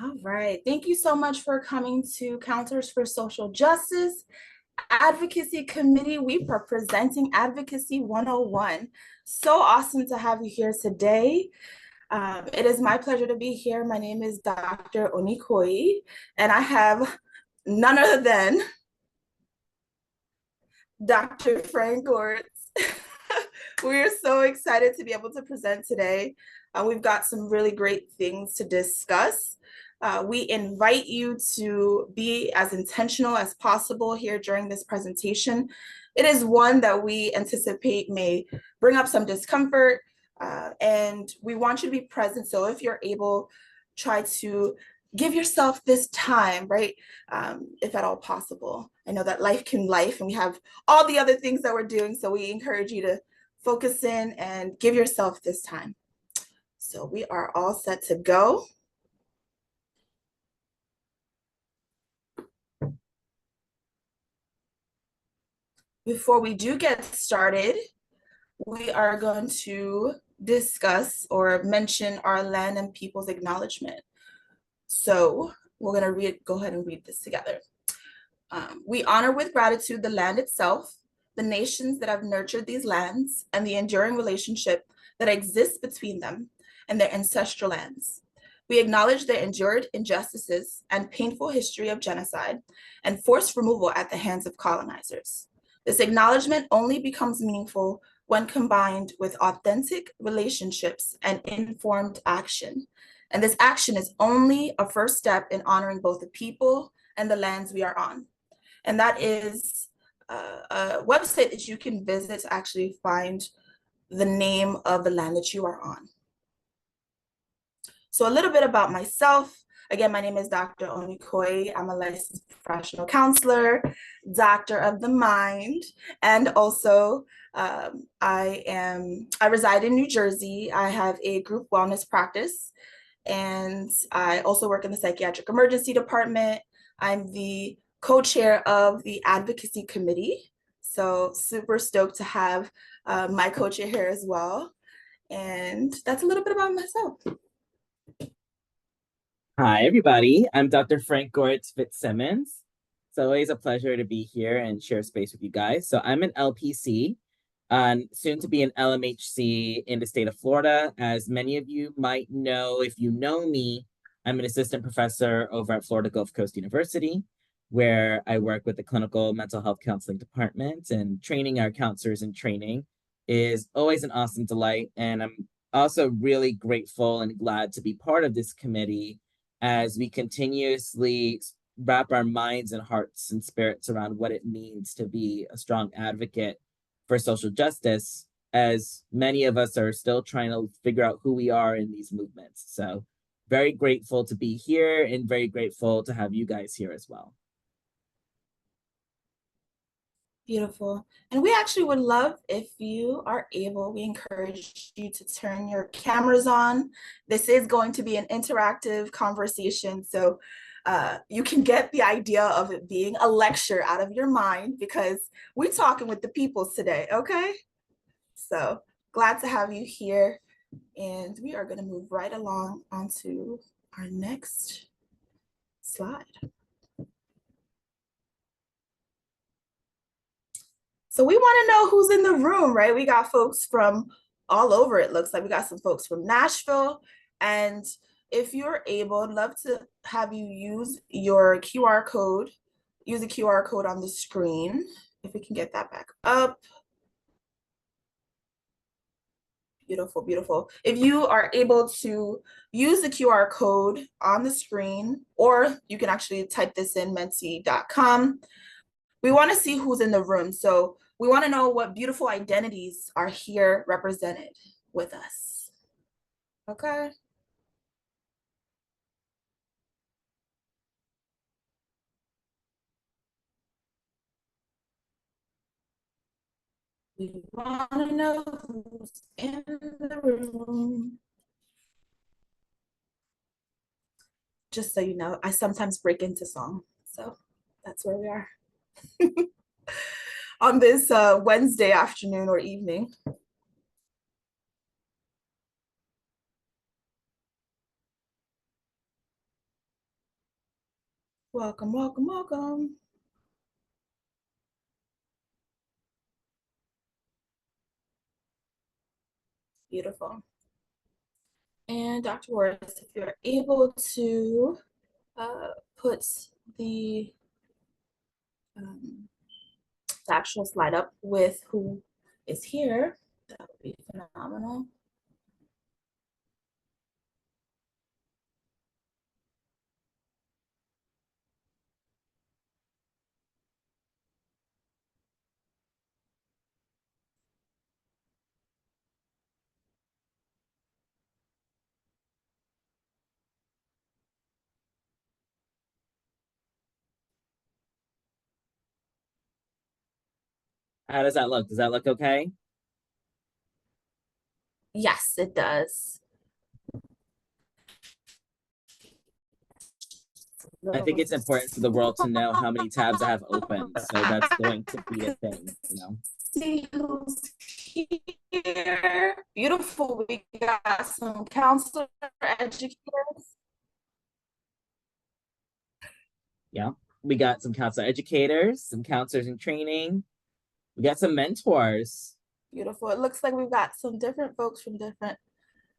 All right. Thank you so much for coming to Counters for Social Justice Advocacy Committee. We are presenting Advocacy 101. So awesome to have you here today. It is my pleasure to be here. My name is Dr. Onikoyi, and I have none other than Dr. Frank Gorritz. We're so excited to be able to present today. We've got some really great things to discuss. We invite you to be as intentional as possible here during this presentation. It is one that we anticipate may bring up some discomfort, and we want you to be present. So if you're able, try to give yourself this time, right? If at all possible. I know that life can life, and we have all the other things that we're doing. So we encourage you to focus in and give yourself this time. So we are all set to go. Before we do get started, we are going to discuss or mention our land and people's acknowledgement. So we're going to go ahead and read this together. We honor with gratitude the land itself, the nations that have nurtured these lands, and the enduring relationship that exists between them and their ancestral lands. We acknowledge their endured injustices and painful history of genocide and forced removal at the hands of colonizers. This acknowledgement only becomes meaningful when combined with authentic relationships and informed action. And this action is only a first step in honoring both the people and the lands we are on. And that is a website that you can visit to actually find the name of the land that you are on. So a little bit about myself. Again, my name is Dr. Onikoyi. I'm a licensed professional counselor, doctor of the mind, and also I reside in New Jersey. I have a group wellness practice, and I also work in the psychiatric emergency department. I'm the co-chair of the Advocacy Committee. So super stoked to have my co-chair here as well. And that's a little bit about myself. Hi, everybody. I'm Dr. Frank Gorritz Fitzsimmons. It's always a pleasure to be here and share space with you guys. So I'm an LPC, soon to be an LMHC in the state of Florida. As many of you might know, if you know me, I'm an assistant professor over at Florida Gulf Coast University, where I work with the clinical mental health counseling department, and training our counselors in training is always an awesome delight. And I'm also really grateful and glad to be part of this committee as we continuously wrap our minds and hearts and spirits around what it means to be a strong advocate for social justice, as many of us are still trying to figure out who we are in these movements. So very grateful to be here and very grateful to have you guys here as well. Beautiful. And we actually would love if you are able, we encourage you to turn your cameras on. This is going to be an interactive conversation, so you can get the idea of it being a lecture out of your mind, because we're talking with the peoples today, okay? So glad to have you here. And we are going to move right along onto our next slide. So we want to know who's in the room, right? We got folks from all over. It looks like we got some folks from Nashville. And if you're able, I'd love to have you use your QR code, use the QR code on the screen. If we can get that back up. Beautiful, beautiful. If you are able to use the QR code on the screen, or you can actually type this in menti.com. We want to see who's in the room. So we want to know what beautiful identities are here represented with us. Okay. We want to know who's in the room. Just so you know, I sometimes break into song. So that's where we are. On this Wednesday afternoon or evening. Welcome, welcome, welcome. Beautiful. And Dr. Warris, if you're able to put the, um, the actual slide up with who is here, that would be phenomenal. How does that look? Does that look okay? Yes, it does. I think it's important for the world to know how many tabs I have open. So that's going to be a thing, you know? See who's here. Beautiful. We got some counselor educators. Yeah. We got some counselor educators, some counselors in training. We got some mentors. Beautiful. It looks like we've got some different folks from different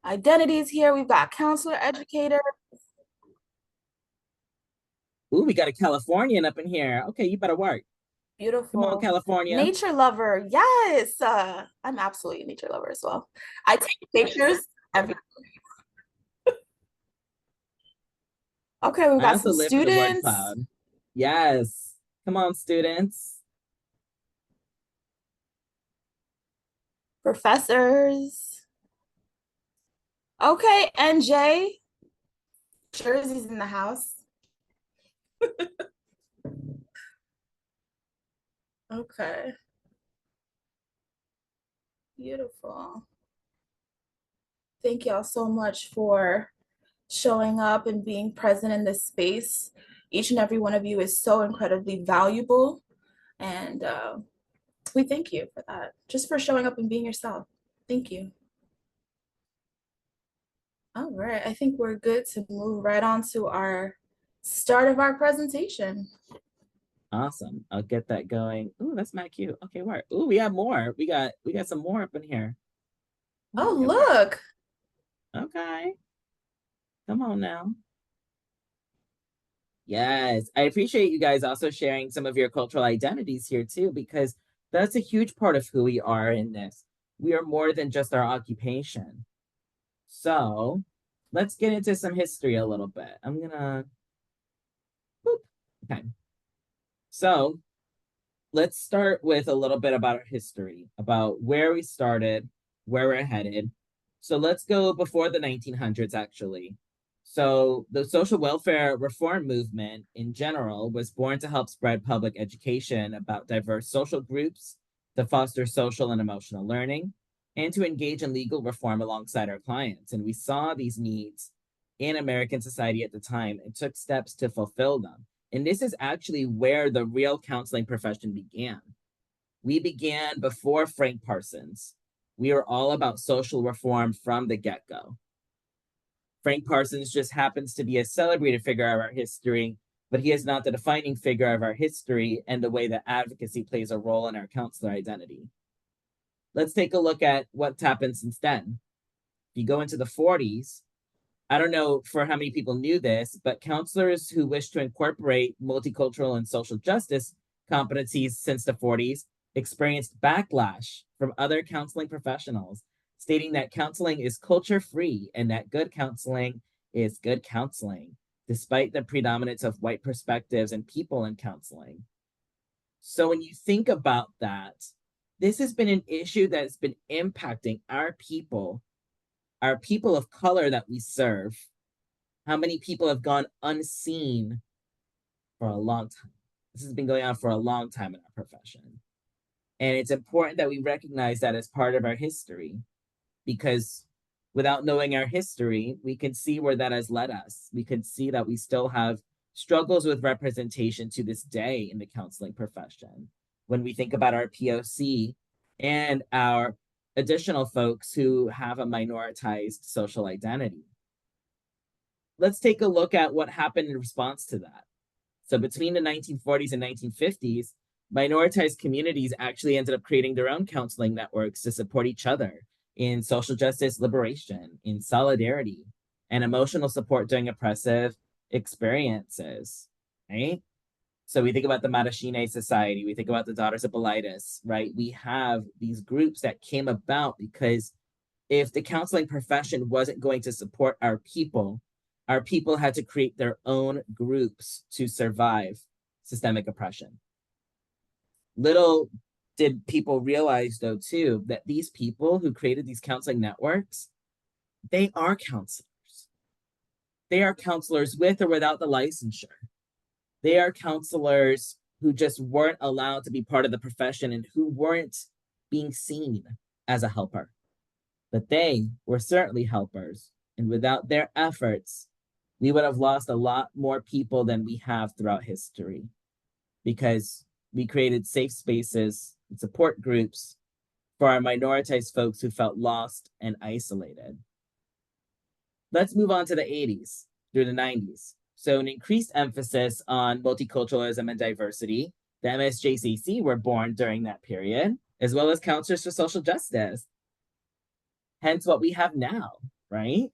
identities here. We've got counselor educator. Ooh, we got a Californian up in here. Okay, you better work. Come on, Beautiful. California. Nature lover. Yes. I'm absolutely a nature lover as well. I take pictures every. Okay, we've I got some also live for the word students, cloud. Yes. Come on, students. professors. Okay, NJ. Jersey's in the house. Okay, beautiful. Thank y'all so much for showing up and being present in this space. Each and every one of you is so incredibly valuable. And we thank you for that, just for showing up and being yourself. Thank you. All right, I think we're good to move right on to our start of our presentation. Awesome. I'll get that going. Ooh, that's not cute. Okay, where? Ooh, we have more. We got some more up in here. Oh, Okay, where? look. Okay. Come on now. Yes. I appreciate you guys also sharing some of your cultural identities here too, because that's a huge part of who we are in this. We are more than just our occupation. So let's get into some history a little bit. I'm gonna boop. Okay. So let's start with a little bit about our history, about where we started, where we're headed. So let's go before the 1900s, actually. So the social welfare reform movement in general was born to help spread public education about diverse social groups, to foster social and emotional learning, and to engage in legal reform alongside our clients. And we saw these needs in American society at the time and took steps to fulfill them. And this is actually where the real counseling profession began. We began before Frank Parsons. We were all about social reform from the get go. Frank Parsons just happens to be a celebrated figure of our history, but he is not the defining figure of our history and the way that advocacy plays a role in our counselor identity. Let's take a look at what's happened since then. If you go into the 40s, I don't know for how many people knew this, but counselors who wish to incorporate multicultural and social justice competencies since the 40s experienced backlash from other counseling professionals, stating that counseling is culture free and that good counseling is good counseling, despite the predominance of white perspectives and people in counseling. So when you think about that, this has been an issue that's been impacting our people of color that we serve. How many people have gone unseen for a long time? This has been going on for a long time in our profession. And it's important that we recognize that as part of our history, because without knowing our history, we can see where that has led us. We can see that we still have struggles with representation to this day in the counseling profession. When we think about our POC and our additional folks who have a minoritized social identity. Let's take a look at what happened in response to that. So between the 1940s and 1950s, minoritized communities actually ended up creating their own counseling networks to support each other in social justice liberation, in solidarity, and emotional support during oppressive experiences, right? So we think about the Madashine Society, we think about the Daughters of Bilitis, right? We have these groups that came about because if the counseling profession wasn't going to support our people had to create their own groups to survive systemic oppression. Little did people realize, though, too, that these people who created these counseling networks, they are counselors. They are counselors with or without the licensure. They are counselors who just weren't allowed to be part of the profession and who weren't being seen as a helper. But they were certainly helpers. And without their efforts, we would have lost a lot more people than we have throughout history, because we created safe spaces and support groups for our minoritized folks who felt lost and isolated. Let's move on to the 80s through the 90s. So an increased emphasis on multiculturalism and diversity. The MSJCC were born during that period, as well as counselors for social justice. Hence what we have now, right?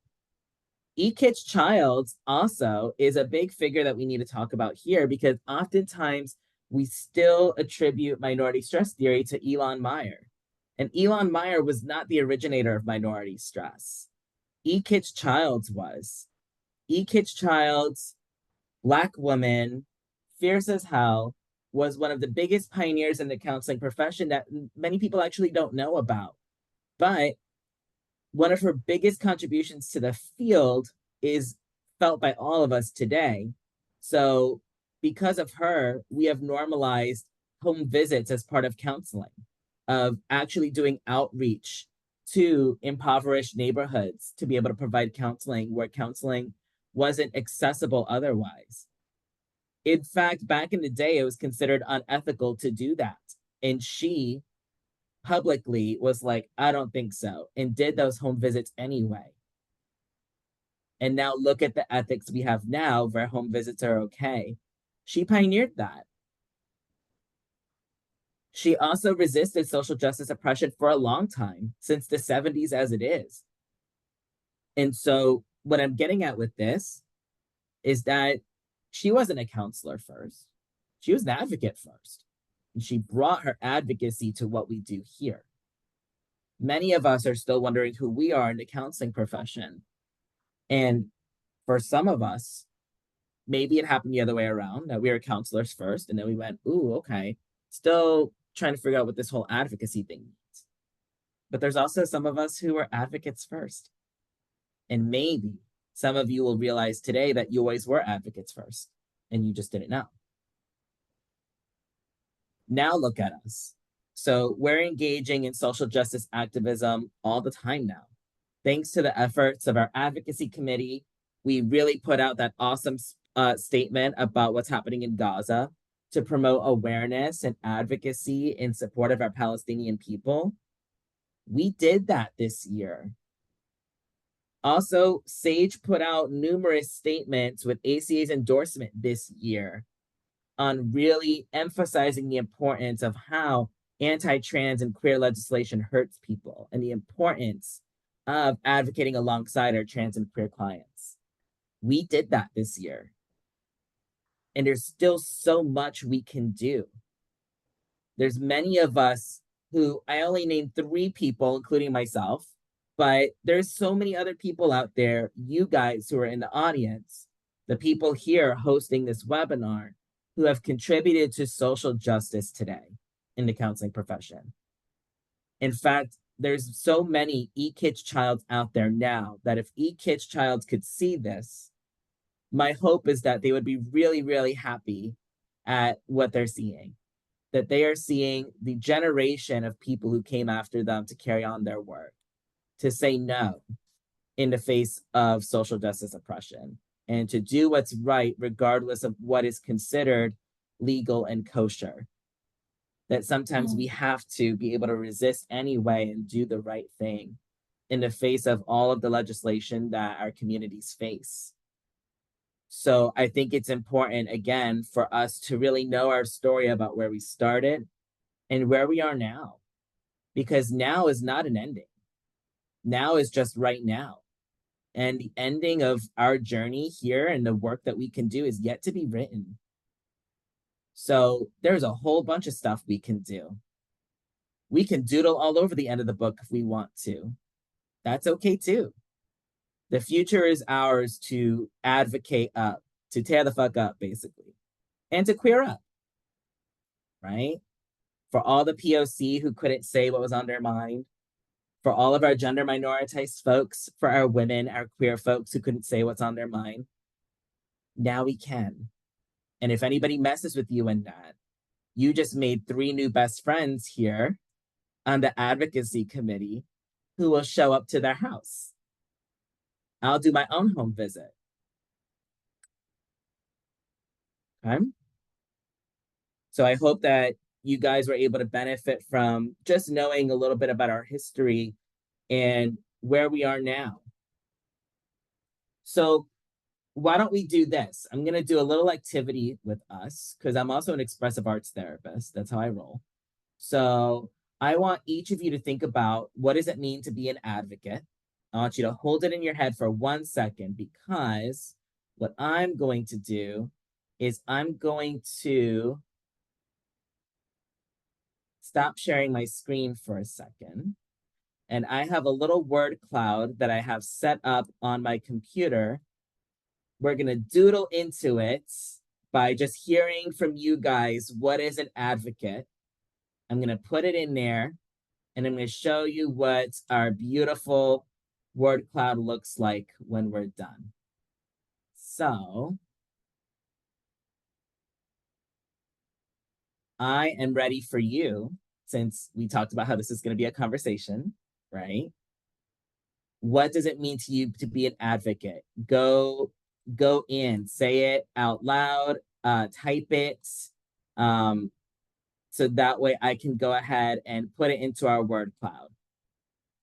E-Kitch Childs also is a big figure that we need to talk about here, because oftentimes we still attribute minority stress theory to Elon Meyer. And Elon Meyer was not the originator of minority stress. E-Kitch Childs was. E-Kitch Childs, Black woman, fierce as hell, was one of the biggest pioneers in the counseling profession that many people actually don't know about. But one of her biggest contributions to the field is felt by all of us today. So because of her, we have normalized home visits as part of counseling, of actually doing outreach to impoverished neighborhoods to be able to provide counseling where counseling wasn't accessible otherwise. In fact, back in the day, it was considered unethical to do that. And she publicly was like, I don't think so, and did those home visits anyway. And now look at the ethics we have now where home visits are okay. She pioneered that. She also resisted social justice oppression for a long time, since the 70s as it is. And so what I'm getting at with this is that she wasn't a counselor first. She was an advocate first. And she brought her advocacy to what we do here. Many of us are still wondering who we are in the counseling profession. And for some of us, maybe it happened the other way around, that we were counselors first, and then we went, ooh, okay, still trying to figure out what this whole advocacy thing means. But there's also some of us who were advocates first. And maybe some of you will realize today that you always were advocates first, and you just didn't know. Now look at us. So we're engaging in social justice activism all the time now. Thanks to the efforts of our advocacy committee, we really put out that awesome statement about what's happening in Gaza to promote awareness and advocacy in support of our Palestinian people. We did that this year. Also, SAGE put out numerous statements with ACA's endorsement this year on really emphasizing the importance of how anti-trans and queer legislation hurts people, and the importance of advocating alongside our trans and queer clients. We did that this year. And there's still so much we can do. There's many of us who, I only named 3 people, including myself, but there's so many other people out there, you guys who are in the audience, the people here hosting this webinar, who have contributed to social justice today in the counseling profession. In fact, there's so many E-Kitch Childs out there now that if E-Kitch Childs could see this, my hope is that they would be really, really happy at what they're seeing. That they are seeing the generation of people who came after them to carry on their work, to say no in the face of social justice oppression, and to do what's right regardless of what is considered legal and kosher. That sometimes we have to be able to resist anyway and do the right thing in the face of all of the legislation that our communities face. So I think it's important, again, for us to really know our story about where we started and where we are now, because now is not an ending. Now is just right now. And the ending of our journey here and the work that we can do is yet to be written. So there's a whole bunch of stuff we can do. We can doodle all over the end of the book if we want to. That's okay too. The future is ours to advocate up, to tear the fuck up, basically, and to queer up, right? For all the POC who couldn't say what was on their mind, for all of our gender minoritized folks, for our women, our queer folks who couldn't say what's on their mind, now we can. And if anybody messes with you in that, you just made 3 new best friends here on the advocacy committee who will show up to their house. I'll do my own home visit. Okay. So I hope that you guys were able to benefit from just knowing a little bit about our history and where we are now. So why don't we do this? I'm going to do a little activity with us because I'm also an expressive arts therapist. That's how I roll. So I want each of you to think about, what does it mean to be an advocate? I want you to hold it in your head for 1 second, because what I'm going to do is I'm going to stop sharing my screen for a second. And I have a little word cloud that I have set up on my computer. We're going to doodle into it by just hearing from you guys, what is an advocate? I'm going to put it in there, and I'm going to show you what our beautiful word cloud looks like when we're done. So I am ready for you, since we talked about how this is going to be a conversation, right? What does it mean to you to be an advocate? Go in, say it out loud, type it, so that way I can go ahead and put it into our word cloud.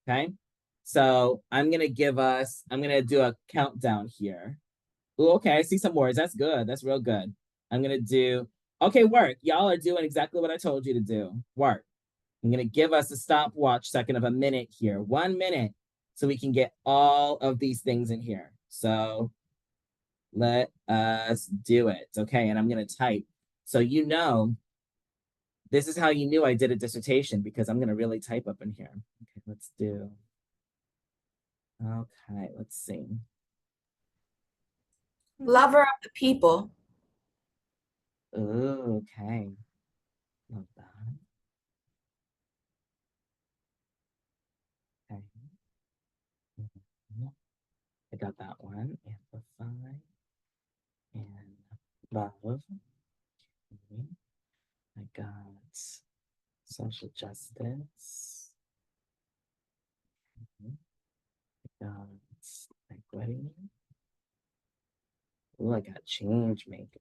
Okay. So I'm going to do a countdown here. Ooh, okay, I see some words. That's good. That's real good. I'm going to do, okay, work. Y'all are doing exactly what I told you to do. Work. I'm going to give us a stopwatch second of a minute here. 1 minute, so we can get all of these things in here. So let us do it. Okay, and I'm going to type. So this is how you knew I did a dissertation, because I'm going to really type up in here. Okay, let's do. Okay, let's see. Lover of the people. Ooh, okay. Love that. Okay. I got that one. Amplify and love. Okay. I got social justice. Okay. I got equity. Ooh, I got change maker.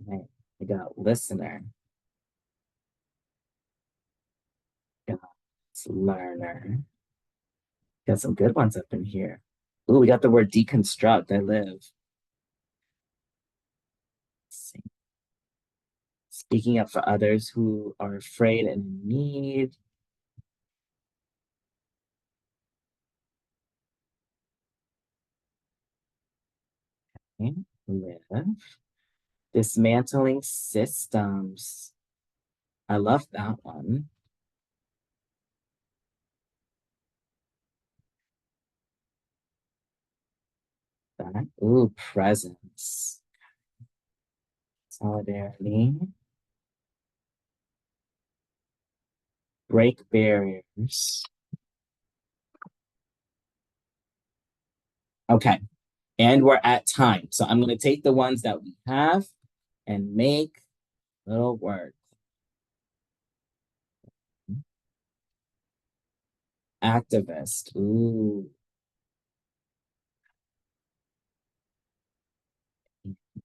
Okay. I got listener. Got learner. Got some good ones up in here. Ooh, we got the word deconstruct. I live. Let's see. Speaking up for others who are afraid and in need. Okay. Live. Dismantling systems. I love that one. That. Ooh, presence. Solidarity. Break barriers. Okay. And we're at time. So I'm going to take the ones that we have and make little words. Activist. Ooh.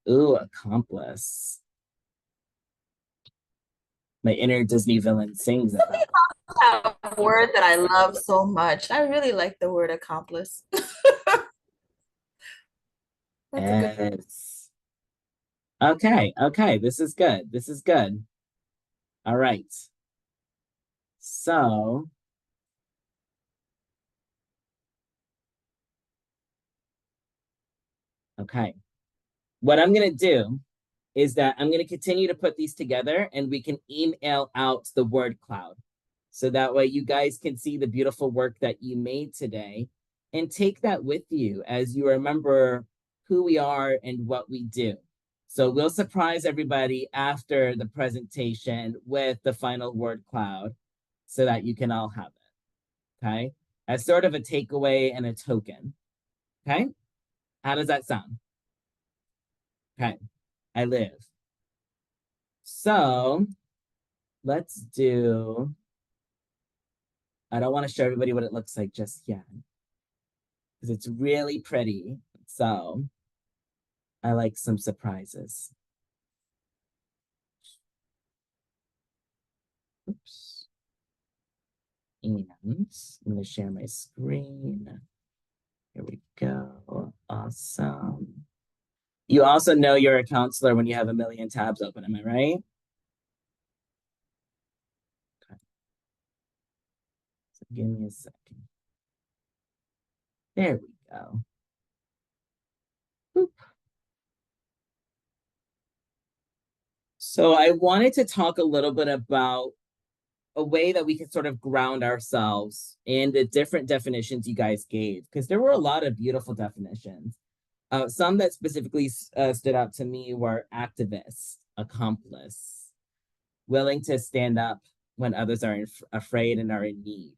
Ooh, accomplice. My inner Disney villain sings at that. That word that I love so much. I really like the word accomplice. That's a good. Yes. Okay. This is good. This is good. All right. So, okay. What I'm going to do is that I'm going to continue to put these together and we can email out the word cloud. So that way you guys can see the beautiful work that you made today and take that with you as you remember who we are and what we do. So we'll surprise everybody after the presentation with the final word cloud so that you can all have it. Okay. As sort of a takeaway and a token. Okay. How does that sound? Okay. I live. So let's do, I don't want to show everybody what it looks like just yet because it's really pretty. So I like some surprises. Oops. And I'm going to share my screen. Here we go. Awesome. You also know you're a counselor when you have a million tabs open, am I right? Okay. So give me a second. There we go. Boop. So I wanted to talk a little bit about a way that we can sort of ground ourselves in the different definitions you guys gave, because there were a lot of beautiful definitions. Some that specifically stood out to me were activist, accomplice, willing to stand up when others are afraid and are in need.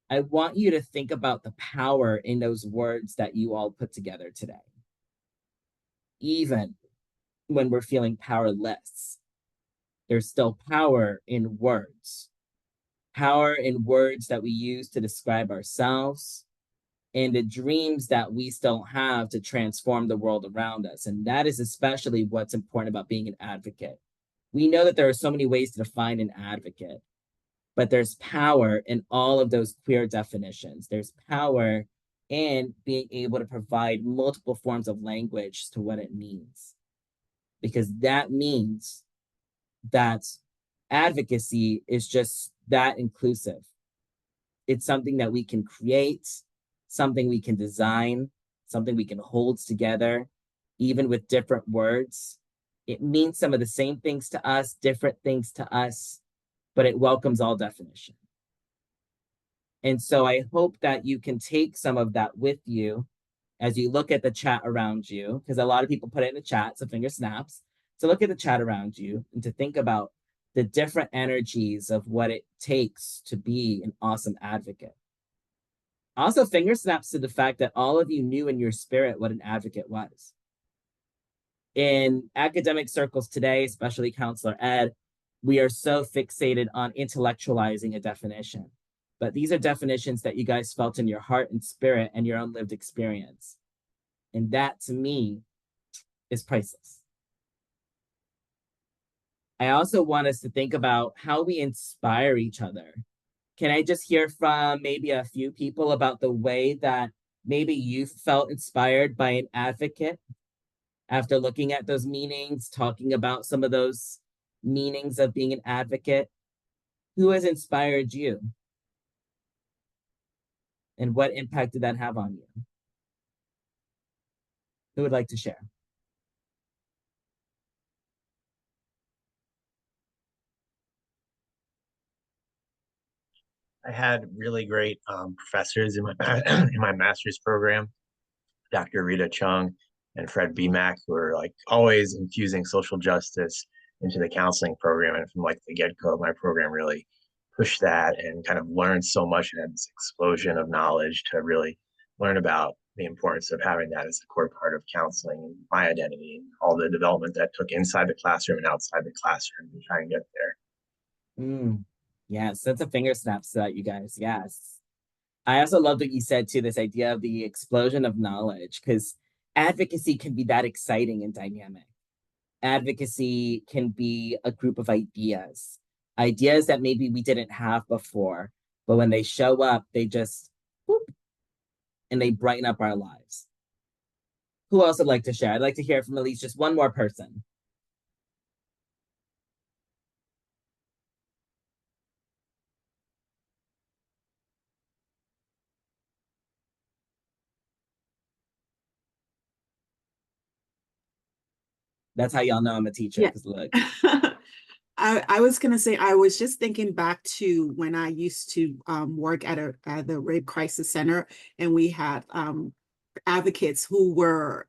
I want you to think about the power in those words that you all put together today. Even when we're feeling powerless, there's still power in words. Power in words that we use to describe ourselves and the dreams that we still have to transform the world around us. And that is especially what's important about being an advocate. We know that there are so many ways to define an advocate, but there's power in all of those queer definitions. There's power in being able to provide multiple forms of language to what it means, because that means that advocacy is just that inclusive. It's something that we can create, something we can design, something we can hold together, even with different words. It means some of the same things to us, different things to us, but it welcomes all definition. And so I hope that you can take some of that with you as you look at the chat around you, because a lot of people put it in the chat, so finger snaps, to look at the chat around you and to think about the different energies of what it takes to be an awesome advocate. Also, finger snaps to the fact that all of you knew in your spirit what an advocate was. In academic circles today, especially counselor ed, we are so fixated on intellectualizing a definition. But these are definitions that you guys felt in your heart and spirit and your own lived experience. And that, to me, is priceless. I also want us to think about how we inspire each other. Can I just hear from maybe a few people about the way that maybe you felt inspired by an advocate after looking at those meanings, talking about some of those meanings of being an advocate? Who has inspired you? And what impact did that have on you? Who would like to share? I had really great professors in my in my master's program, Dr. Rita Chung and Fred BMAC, who are like always infusing social justice into the counseling program. And from like the get-go, my program really pushed that and kind of learned so much and had this explosion of knowledge to really learn about the importance of having that as a core part of counseling and my identity and all the development that took inside the classroom and outside the classroom to try and get there. Yes, that's a finger snaps to that, you guys. Yes. I also love what you said too, this idea of the explosion of knowledge, because advocacy can be that exciting and dynamic. Advocacy can be a group of ideas, ideas that maybe we didn't have before, but when they show up, they just whoop, and they brighten up our lives. Who else would like to share? I'd like to hear from at least just one more person. That's how y'all know I'm a teacher, Yeah. because look. I was gonna say, I was just thinking back to when I used to work at the rape crisis center, and we had advocates who were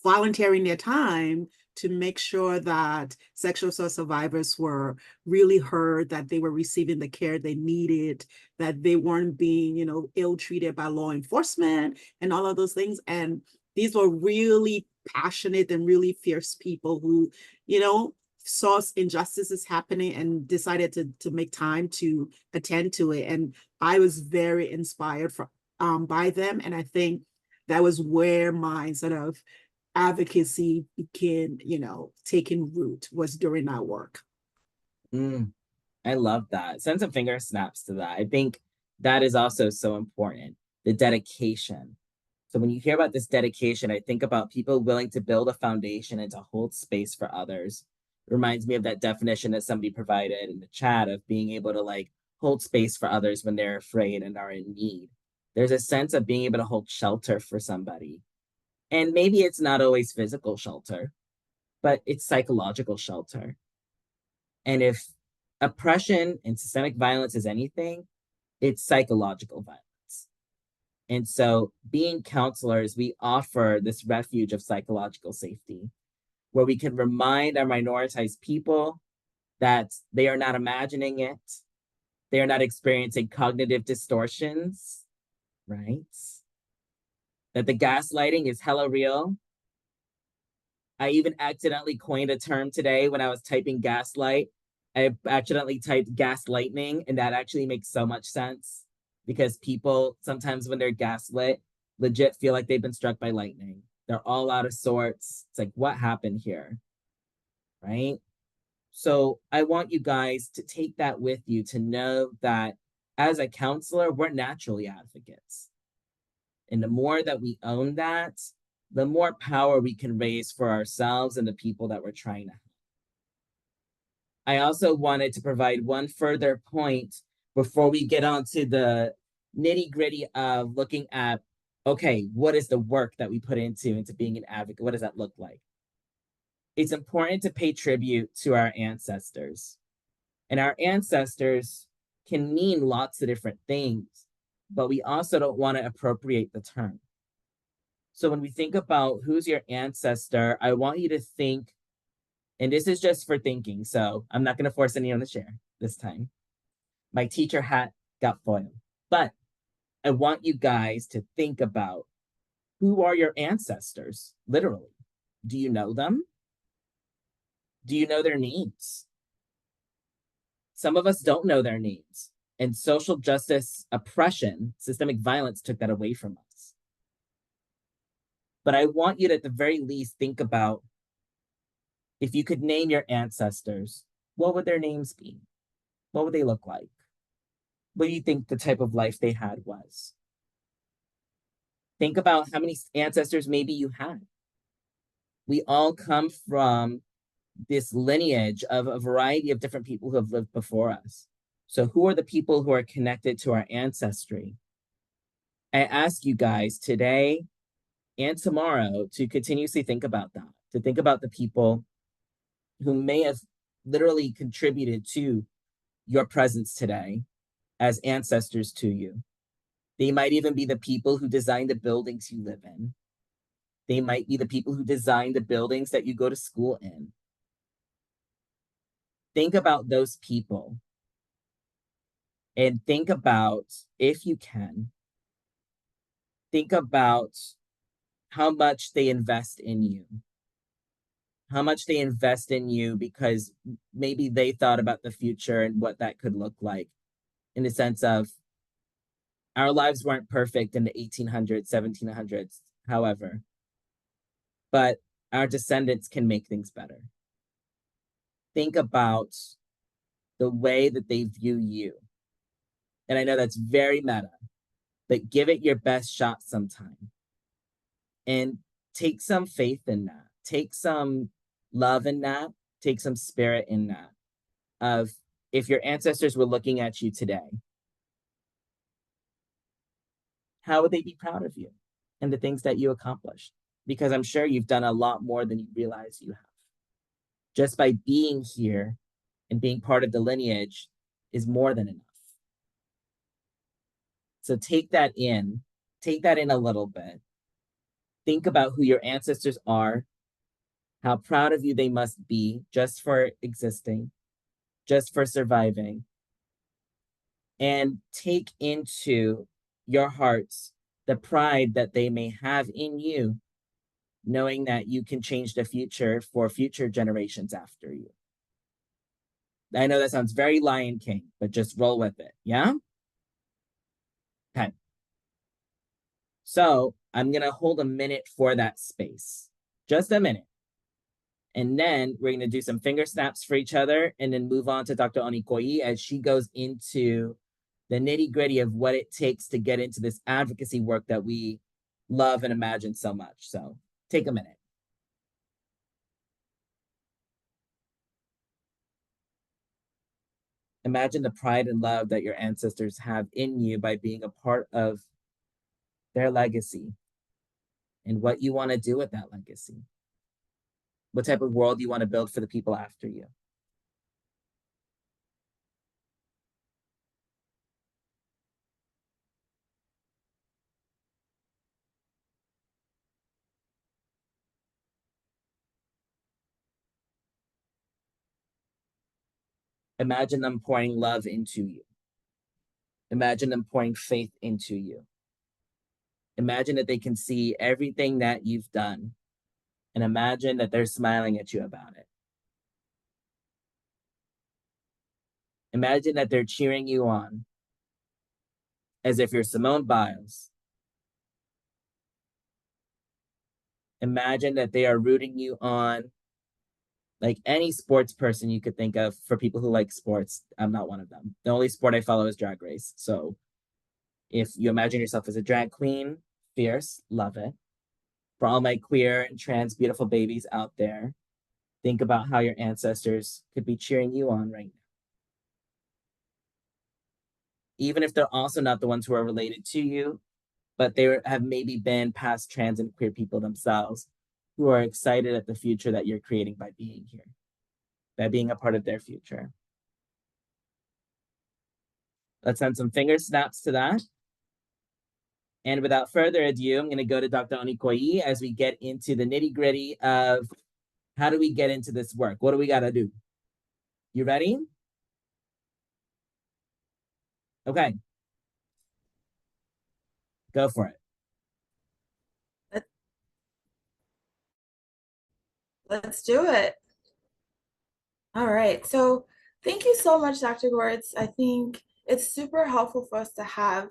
volunteering their time to make sure that sexual assault survivors were really heard, that they were receiving the care they needed, that they weren't being, ill-treated by law enforcement and all of those things. And these were really passionate and really fierce people who, saw injustices happening and decided to make time to attend to it. And I was very inspired by them. And I think that was where my sort of advocacy began, taking root, was during that work. I love that. Send some finger snaps to that. I think that is also so important, the dedication. So when you hear about this dedication, I think about people willing to build a foundation and to hold space for others. It reminds me of that definition that somebody provided in the chat of being able to hold space for others when they're afraid and are in need. There's a sense of being able to hold shelter for somebody. And maybe it's not always physical shelter, but it's psychological shelter. And if oppression and systemic violence is anything, it's psychological violence. And so being counselors, we offer this refuge of psychological safety where we can remind our minoritized people that they are not imagining it. They are not experiencing cognitive distortions, right? That the gaslighting is hella real. I even accidentally coined a term today when I was typing gaslight. I accidentally typed gaslightning, and that actually makes so much sense because people sometimes when they're gaslit, legit feel like they've been struck by lightning. They're all out of sorts. It's like, what happened here? Right? So I want you guys to take that with you, to know that as a counselor, we're naturally advocates. And the more that we own that, the more power we can raise for ourselves and the people that we're trying to help. I also wanted to provide one further point before we get on to the nitty-gritty of looking at, okay, what is the work that we put into being an advocate? What does that look like? It's important to pay tribute to our ancestors. And our ancestors can mean lots of different things, but we also don't want to appropriate the term. So when we think about who's your ancestor, I want you to think, and this is just for thinking, so I'm not going to force anyone to share this time. My teacher hat got foiled, but I want you guys to think about who are your ancestors, literally. Do you know them? Do you know their names? Some of us don't know their names, and social justice oppression, systemic violence took that away from us. But I want you to, at the very least, think about if you could name your ancestors, what would their names be? What would they look like? What do you think the type of life they had was? Think about how many ancestors maybe you had. We all come from this lineage of a variety of different people who have lived before us. So who are the people who are connected to our ancestry? I ask you guys today and tomorrow to continuously think about that, to think about the people who may have literally contributed to your presence today as ancestors to you. They might even be the people who designed the buildings you live in. They might be the people who designed the buildings that you go to school in. Think about those people and think about, if you can, think about how much they invest in you. How much they invest in you because maybe they thought about the future and what that could look like, in the sense of our lives weren't perfect in the 1800s, 1700s, however, but our descendants can make things better. Think about the way that they view you. And I know that's very meta, but give it your best shot sometime. And take some faith in that, take some love in that, take some spirit in that, of if your ancestors were looking at you today, how would they be proud of you and the things that you accomplished? Because I'm sure you've done a lot more than you realize you have. Just by being here and being part of the lineage is more than enough. So take that in a little bit. Think about who your ancestors are, how proud of you they must be just for existing, just for surviving, and take into your hearts the pride that they may have in you, knowing that you can change the future for future generations after you. I know that sounds very Lion King, but just roll with it, yeah? Okay. So I'm gonna hold a minute for that space, just a minute. And then we're gonna do some finger snaps for each other and then move on to Dr. Onikoyi as she goes into the nitty gritty of what it takes to get into this advocacy work that we love and imagine so much. So take a minute. Imagine the pride and love that your ancestors have in you by being a part of their legacy and what you want to do with that legacy. What type of world you want to build for the people after you. Imagine them pouring love into you. Imagine them pouring faith into you. Imagine that they can see everything that you've done, and imagine that they're smiling at you about it. Imagine that they're cheering you on as if you're Simone Biles. Imagine that they are rooting you on like any sports person you could think of. For people who like sports, I'm not one of them. The only sport I follow is Drag Race. So if you imagine yourself as a drag queen, fierce, love it. For all my queer and trans beautiful babies out there, think about how your ancestors could be cheering you on right now. Even if they're also not the ones who are related to you, but they have maybe been past trans and queer people themselves who are excited at the future that you're creating by being here, by being a part of their future. Let's send some finger snaps to that. And without further ado, I'm going to go to Dr. Onikoyi as we get into the nitty gritty of how do we get into this work? What do we got to do? You ready? Okay. Go for it. Let's do it. All right. So thank you so much, Dr. Gorritz. I think it's super helpful for us to have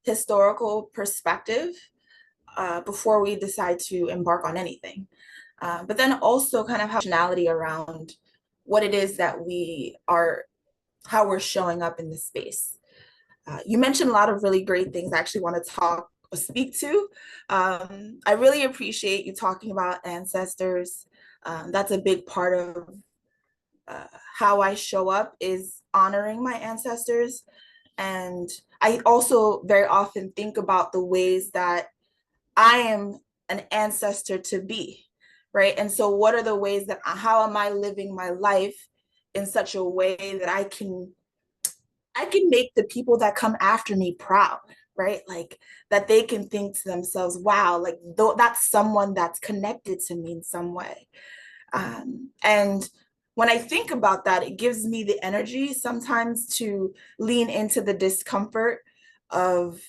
historical perspective before we decide to embark on anything. But then also kind of have functionality around what it is that we are, how we're showing up in this space. You mentioned a lot of really great things I actually want to speak to. I really appreciate you talking about ancestors. That's a big part of how I show up, is honoring my ancestors. And I also very often think about the ways that I am an ancestor to be, right? And so what are the ways that, how am I living my life in such a way that I can make the people that come after me proud, right? Like that they can think to themselves, wow, like that's someone that's connected to me in some way. And when I think about that, it gives me the energy sometimes to lean into the discomfort of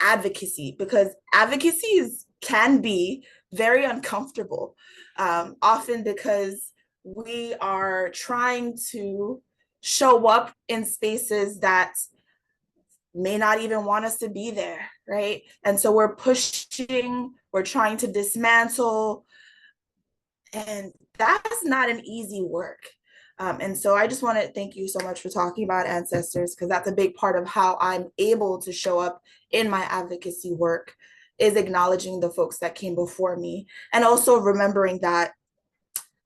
advocacy, because advocacy can be very uncomfortable, often because we are trying to show up in spaces that may not even want us to be there, right? And so we're pushing, we're trying to dismantle, and that's not an easy work. And so I just want to thank you so much for talking about ancestors, because that's a big part of how I'm able to show up in my advocacy work, is acknowledging the folks that came before me, and also remembering that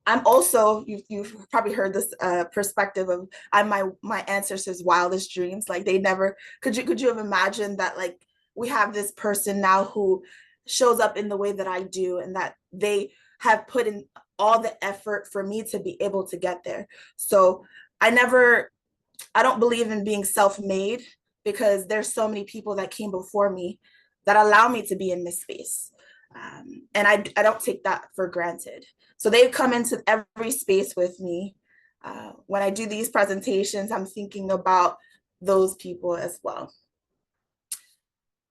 I'm also, you've probably heard this perspective of I'm my ancestors' wildest dreams. Like they never, could you have imagined that like we have this person now who shows up in the way that I do, and that they have put in all the effort for me to be able to get there. So I don't believe in being self-made, because there's so many people that came before me that allow me to be in this space. And I don't take that for granted. So they come into every space with me. When I do these presentations, I'm thinking about those people as well.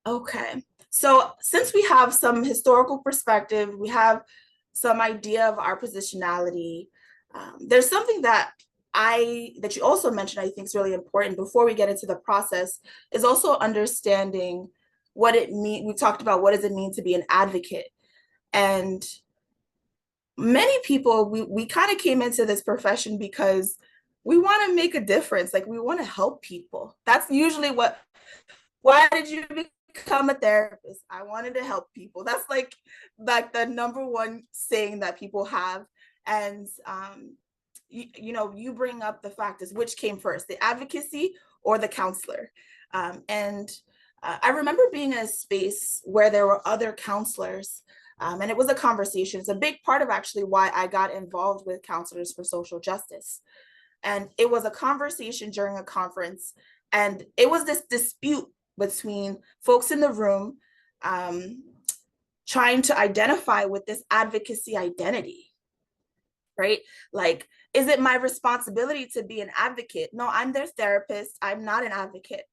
Okay, so since we have some historical perspective, we have some idea of our positionality, there's something that you also mentioned I think is really important before we get into the process, is also understanding what it means. We talked about what does it mean to be an advocate. And many people, we kind of came into this profession because we want to make a difference. Like we want to help people. That's usually why did you become a therapist? I wanted to help people. That's like the number one saying that people have. And you bring up the fact is which came first, the advocacy or the counselor? I remember being in a space where there were other counselors, and it was a conversation. It's a big part of actually why I got involved with Counselors for Social Justice. And it was a conversation during a conference, and it was this dispute between folks in the room trying to identify with this advocacy identity, right? Like, is it my responsibility to be an advocate? No, I'm their therapist. I'm not an advocate.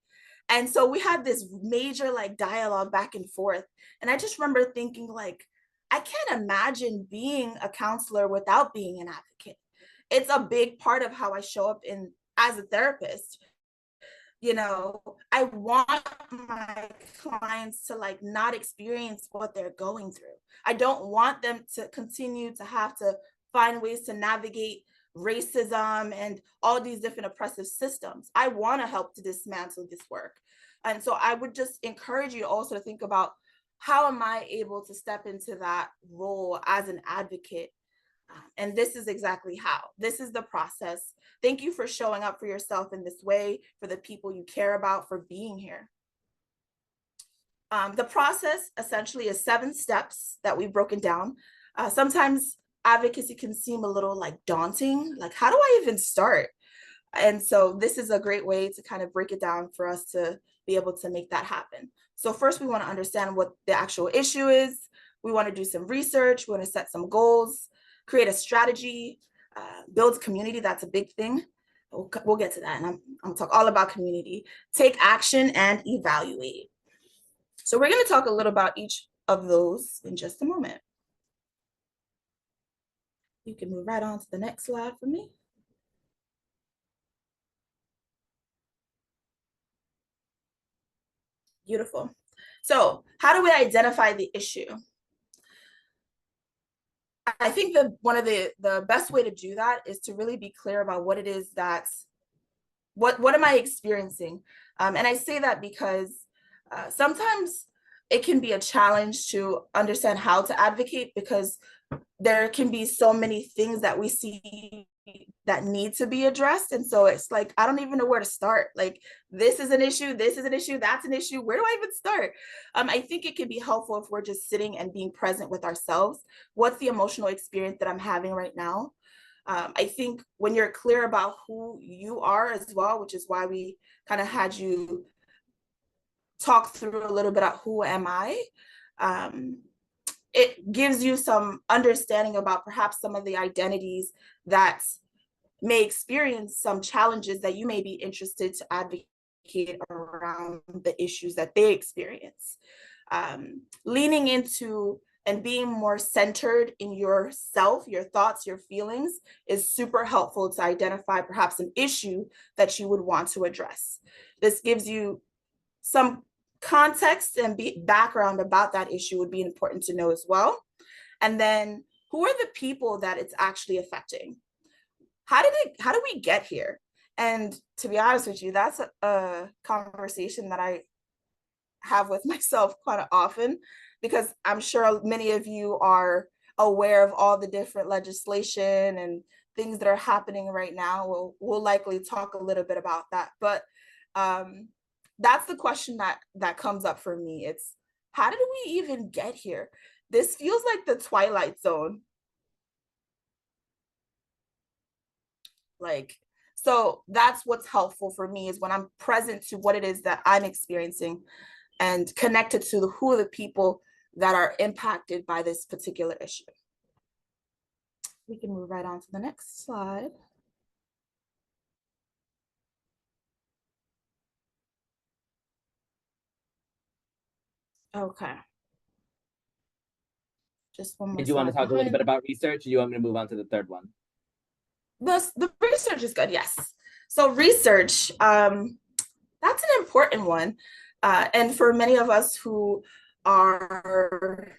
And so we had this major like dialogue back and forth. And I just remember thinking like, I can't imagine being a counselor without being an advocate. It's a big part of how I show up as a therapist. I want my clients to like not experience what they're going through. I don't want them to continue to have to find ways to navigate racism and all these different oppressive systems. I want to help to dismantle this work. And so I would just encourage you also to think about, how am I able to step into that role as an advocate? And this is exactly how. This is the process. Thank you for showing up for yourself in this way, for the people you care about, for being here. The process essentially is 7 steps that we've broken down. Sometimes advocacy can seem a little like daunting, like how do I even start? And so this is a great way to kind of break it down for us to be able to make that happen. So first we want to understand what the actual issue is. We want to do some research. We want to set some goals, create a strategy, build community. That's a big thing. We'll get to that. And I'm going to talk all about community. Take action and evaluate. So we're going to talk a little about each of those in just a moment. You can move right on to the next slide for me. Beautiful. So how do we identify the issue? I think that one of the best way to do that is to really be clear about what it is what am I experiencing? And I say that because sometimes it can be a challenge to understand how to advocate, because there can be so many things that we see that need to be addressed. And so it's like, I don't even know where to start. Like, this is an issue, that's an issue. Where do I even start? I think it can be helpful if we're just sitting and being present with ourselves. What's the emotional experience that I'm having right now? I think when you're clear about who you are as well, which is why we kind of had you talk through a little bit about who am I, it gives you some understanding about perhaps some of the identities that may experience some challenges that you may be interested to advocate around the issues that they experience. Leaning into and being more centered in yourself, your thoughts, your feelings is super helpful to identify perhaps an issue that you would want to address. This gives you some context and background about that issue would be important to know as well. And then, who are the people that it's actually affecting? How do we get here? And to be honest with you, that's a conversation that I have with myself quite often, because I'm sure many of you are aware of all the different legislation and things that are happening right now. We'll likely talk a little bit about that, but that's the question that comes up for me. It's, how did we even get here? This feels like the Twilight Zone. Like, so that's what's helpful for me, is when I'm present to what it is that I'm experiencing and connected to who are the people that are impacted by this particular issue. We can move right on to the next slide. Okay. Just one more. Did you want to talk a little bit about research, or do you want me to move on to the third one? The research is good, yes. So research, that's an important one. And for many of us who are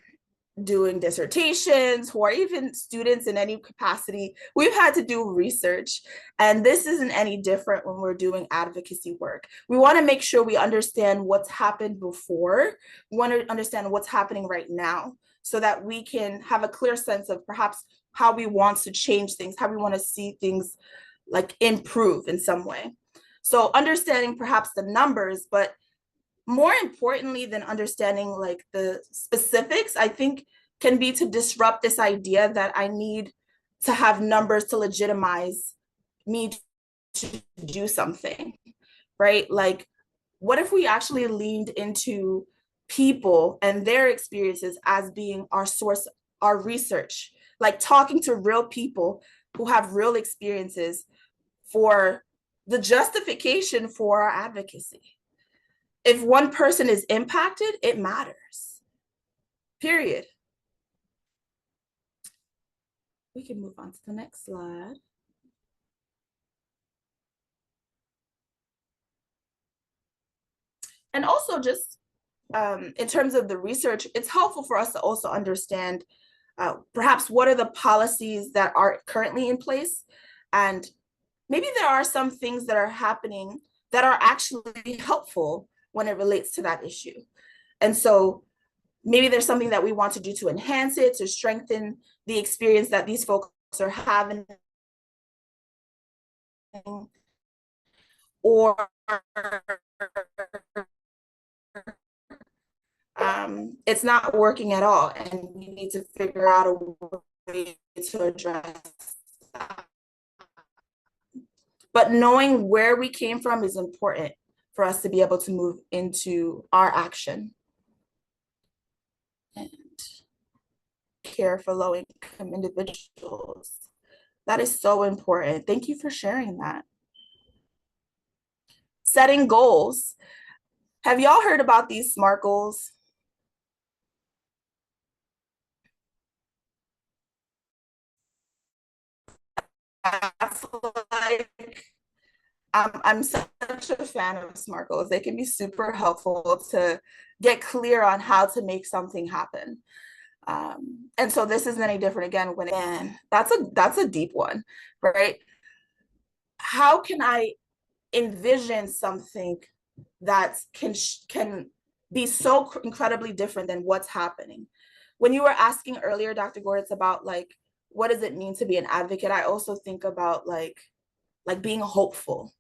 doing dissertations, who are even students in any capacity, we've had to do research. And this isn't any different when we're doing advocacy work. We want to make sure we understand what's happened before. We want to understand what's happening right now, so that we can have a clear sense of perhaps how we want to change things, how we want to see things like improve in some way. So understanding perhaps the numbers, but more importantly than understanding like the specifics, I think, can be to disrupt this idea that I need to have numbers to legitimize me to do something, right? Like, what if we actually leaned into people and their experiences as being our source, our research, like talking to real people who have real experiences for the justification for our advocacy. If one person is impacted, it matters, period. We can move on to the next slide. And also just in terms of the research, it's helpful for us to also understand perhaps what are the policies that are currently in place. And maybe there are some things that are happening that are actually helpful when it relates to that issue. And so maybe there's something that we want to do to enhance it, to strengthen the experience that these folks are having, or it's not working at all, and we need to figure out a way to address that. But knowing where we came from is important for us to be able to move into our action and care for low-income individuals. That is so important. Thank you for sharing that. Setting goals. Have y'all heard about these SMART goals? I'm such a fan of SMART goals. They can be super helpful to get clear on how to make something happen. And so this isn't any different again when that's a deep one, right? How can I envision something that can be so incredibly different than what's happening? When you were asking earlier, Dr. Gorritz, about like, what does it mean to be an advocate? I also think about like being hopeful,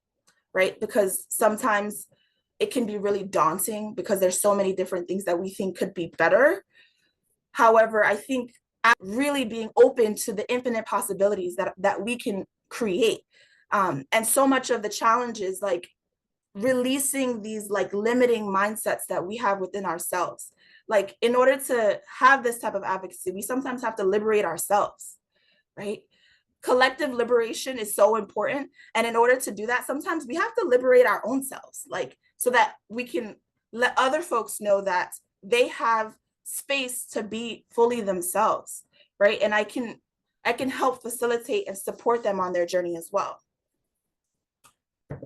right? Because sometimes it can be really daunting because there's so many different things that we think could be better. However, I think really being open to the infinite possibilities that we can create. And so much of the challenge is like releasing these like limiting mindsets that we have within ourselves. Like, in order to have this type of advocacy, we sometimes have to liberate ourselves, right? Collective liberation is so important. And in order to do that, sometimes we have to liberate our own selves, like, so that we can let other folks know that they have space to be fully themselves, right? And I can help facilitate and support them on their journey as well.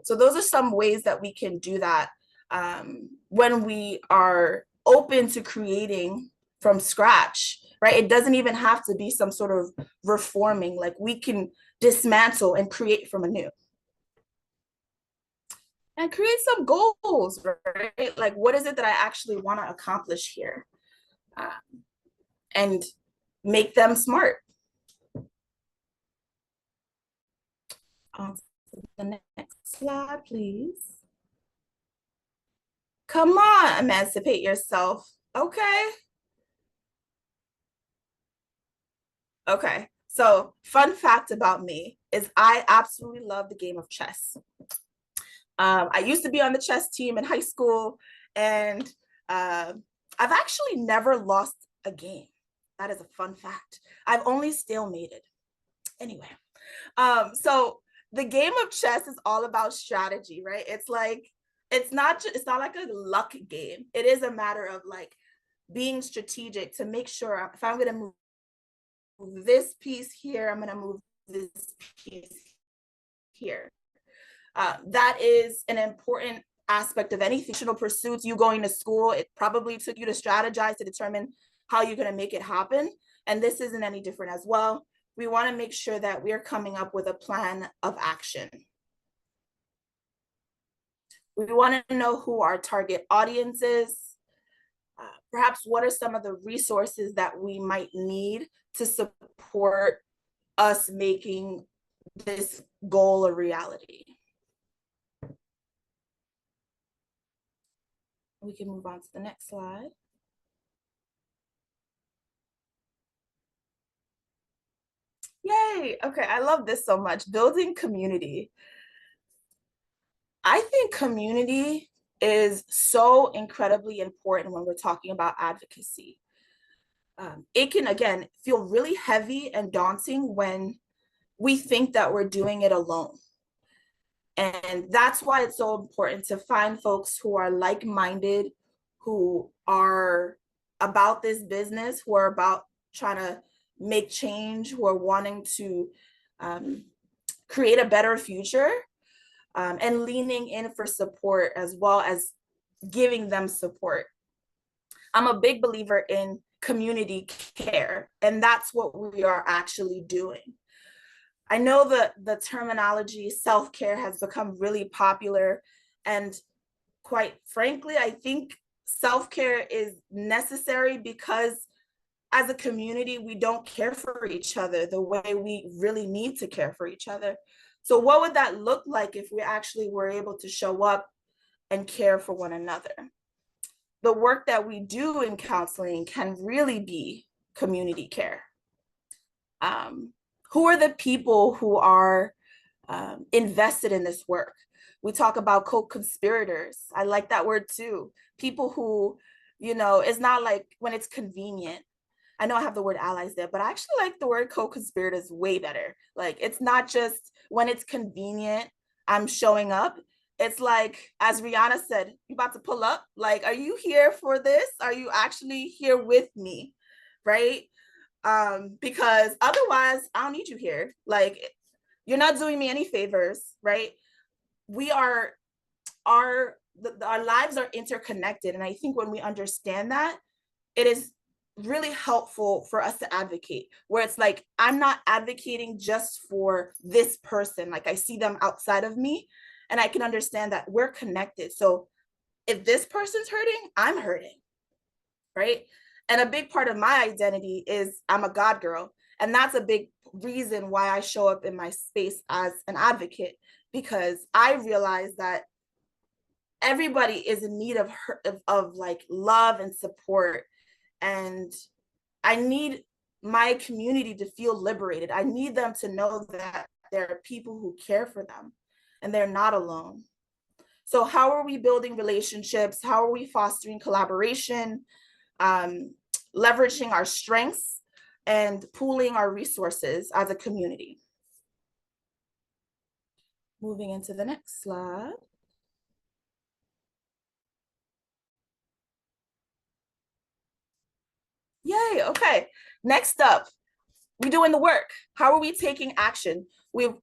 So those are some ways that we can do that when we are open to creating from scratch, right? It doesn't even have to be some sort of reforming. Like, we can dismantle and create from anew. and create some goals, right? Like, what is it that I actually want to accomplish here? And make them smart. The next slide, please. Come on, emancipate yourself. Okay. Okay. So, fun fact about me is I absolutely love the game of chess. I used to be on the chess team in high school, and I've actually never lost a game. That is a fun fact. I've only stalemated. Anyway, so the game of chess is all about strategy, right? It's like, it's not like a luck game. It is a matter of like being strategic to make sure if I'm going to move this piece here, I'm going to move this piece here. That is an important aspect of any fictional pursuits. You going to school, it probably took you to strategize to determine how you're going to make it happen. And this isn't any different as well. We want to make sure that we're coming up with a plan of action. We want to know who our target audience is. Perhaps what are some of the resources that we might need to support us making this goal a reality. We can move on to the next slide. Yay, okay, I love this so much. Building community. I think community is so incredibly important when we're talking about advocacy. It can, again, feel really heavy and daunting when we think that we're doing it alone. And that's why it's so important to find folks who are like-minded, who are about this business, who are about trying to make change, who are wanting to create a better future, and leaning in for support as well as giving them support. I'm a big believer in community care, and that's what we are actually doing. I know that the terminology self-care has become really popular, and quite frankly, I think self-care is necessary because as a community, we don't care for each other the way we really need to care for each other. So what would that look like if we actually were able to show up and care for one another? The work that we do in counseling can really be community care. Who are the people who are invested in this work? We talk about co-conspirators. I like that word too. People who, you know, it's not like when it's convenient. I know I have the word allies there, but I actually like the word co-conspirators way better. Like, it's not just when it's convenient, I'm showing up. It's like, as Rihanna said, you about to pull up? Like, are you here for this? Are you actually here with me, right? Because otherwise, I don't need you here. Like, you're not doing me any favors, right? Our lives are interconnected. And I think when we understand that, it is really helpful for us to advocate, where it's like, I'm not advocating just for this person. Like, I see them outside of me and I can understand that we're connected. So if this person's hurting, I'm hurting, right? And a big part of my identity is I'm a God girl. And that's a big reason why I show up in my space as an advocate, because I realize that everybody is in need of like love and support. And I need my community to feel liberated. I need them to know that there are people who care for them and they're not alone. So how are we building relationships? How are we fostering collaboration, leveraging our strengths, and pooling our resources as a community? Moving into the next slide. Yay, okay. Next up, we're doing the work. How are we taking action? We've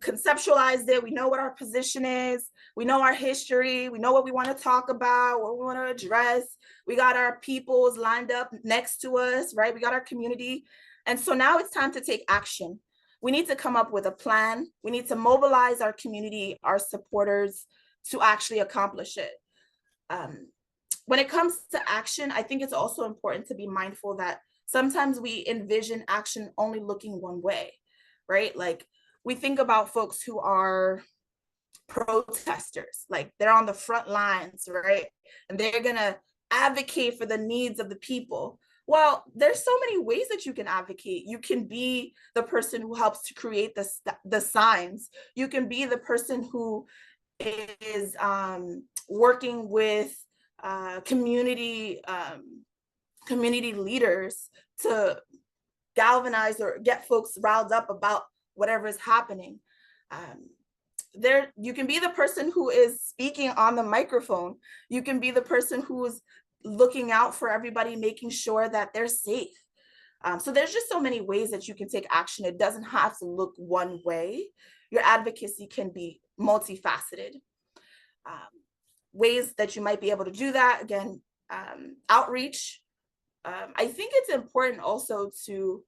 conceptualized it. We know what our position is. We know our history. We know what we want to talk about, what we want to address. We got our peoples lined up next to us, right? We got our community. And so now it's time to take action. We need to come up with a plan. We need to mobilize our community, our supporters, to actually accomplish it. When it comes to action, I think it's also important to be mindful that sometimes we envision action only looking one way, right? Like we think about folks who are protesters, like they're on the front lines, right? And they're gonna advocate for the needs of the people. Well, there's so many ways that you can advocate. You can be the person who helps to create the signs. You can be the person who is working with community leaders to galvanize or get folks riled up about whatever is happening. You can be the person who is speaking on the microphone. You can be the person who is looking out for everybody, making sure that they're safe. So there's just so many ways that you can take action. It doesn't have to look one way. Your advocacy can be multifaceted. Ways that you might be able to do that, again, outreach. I think it's important also to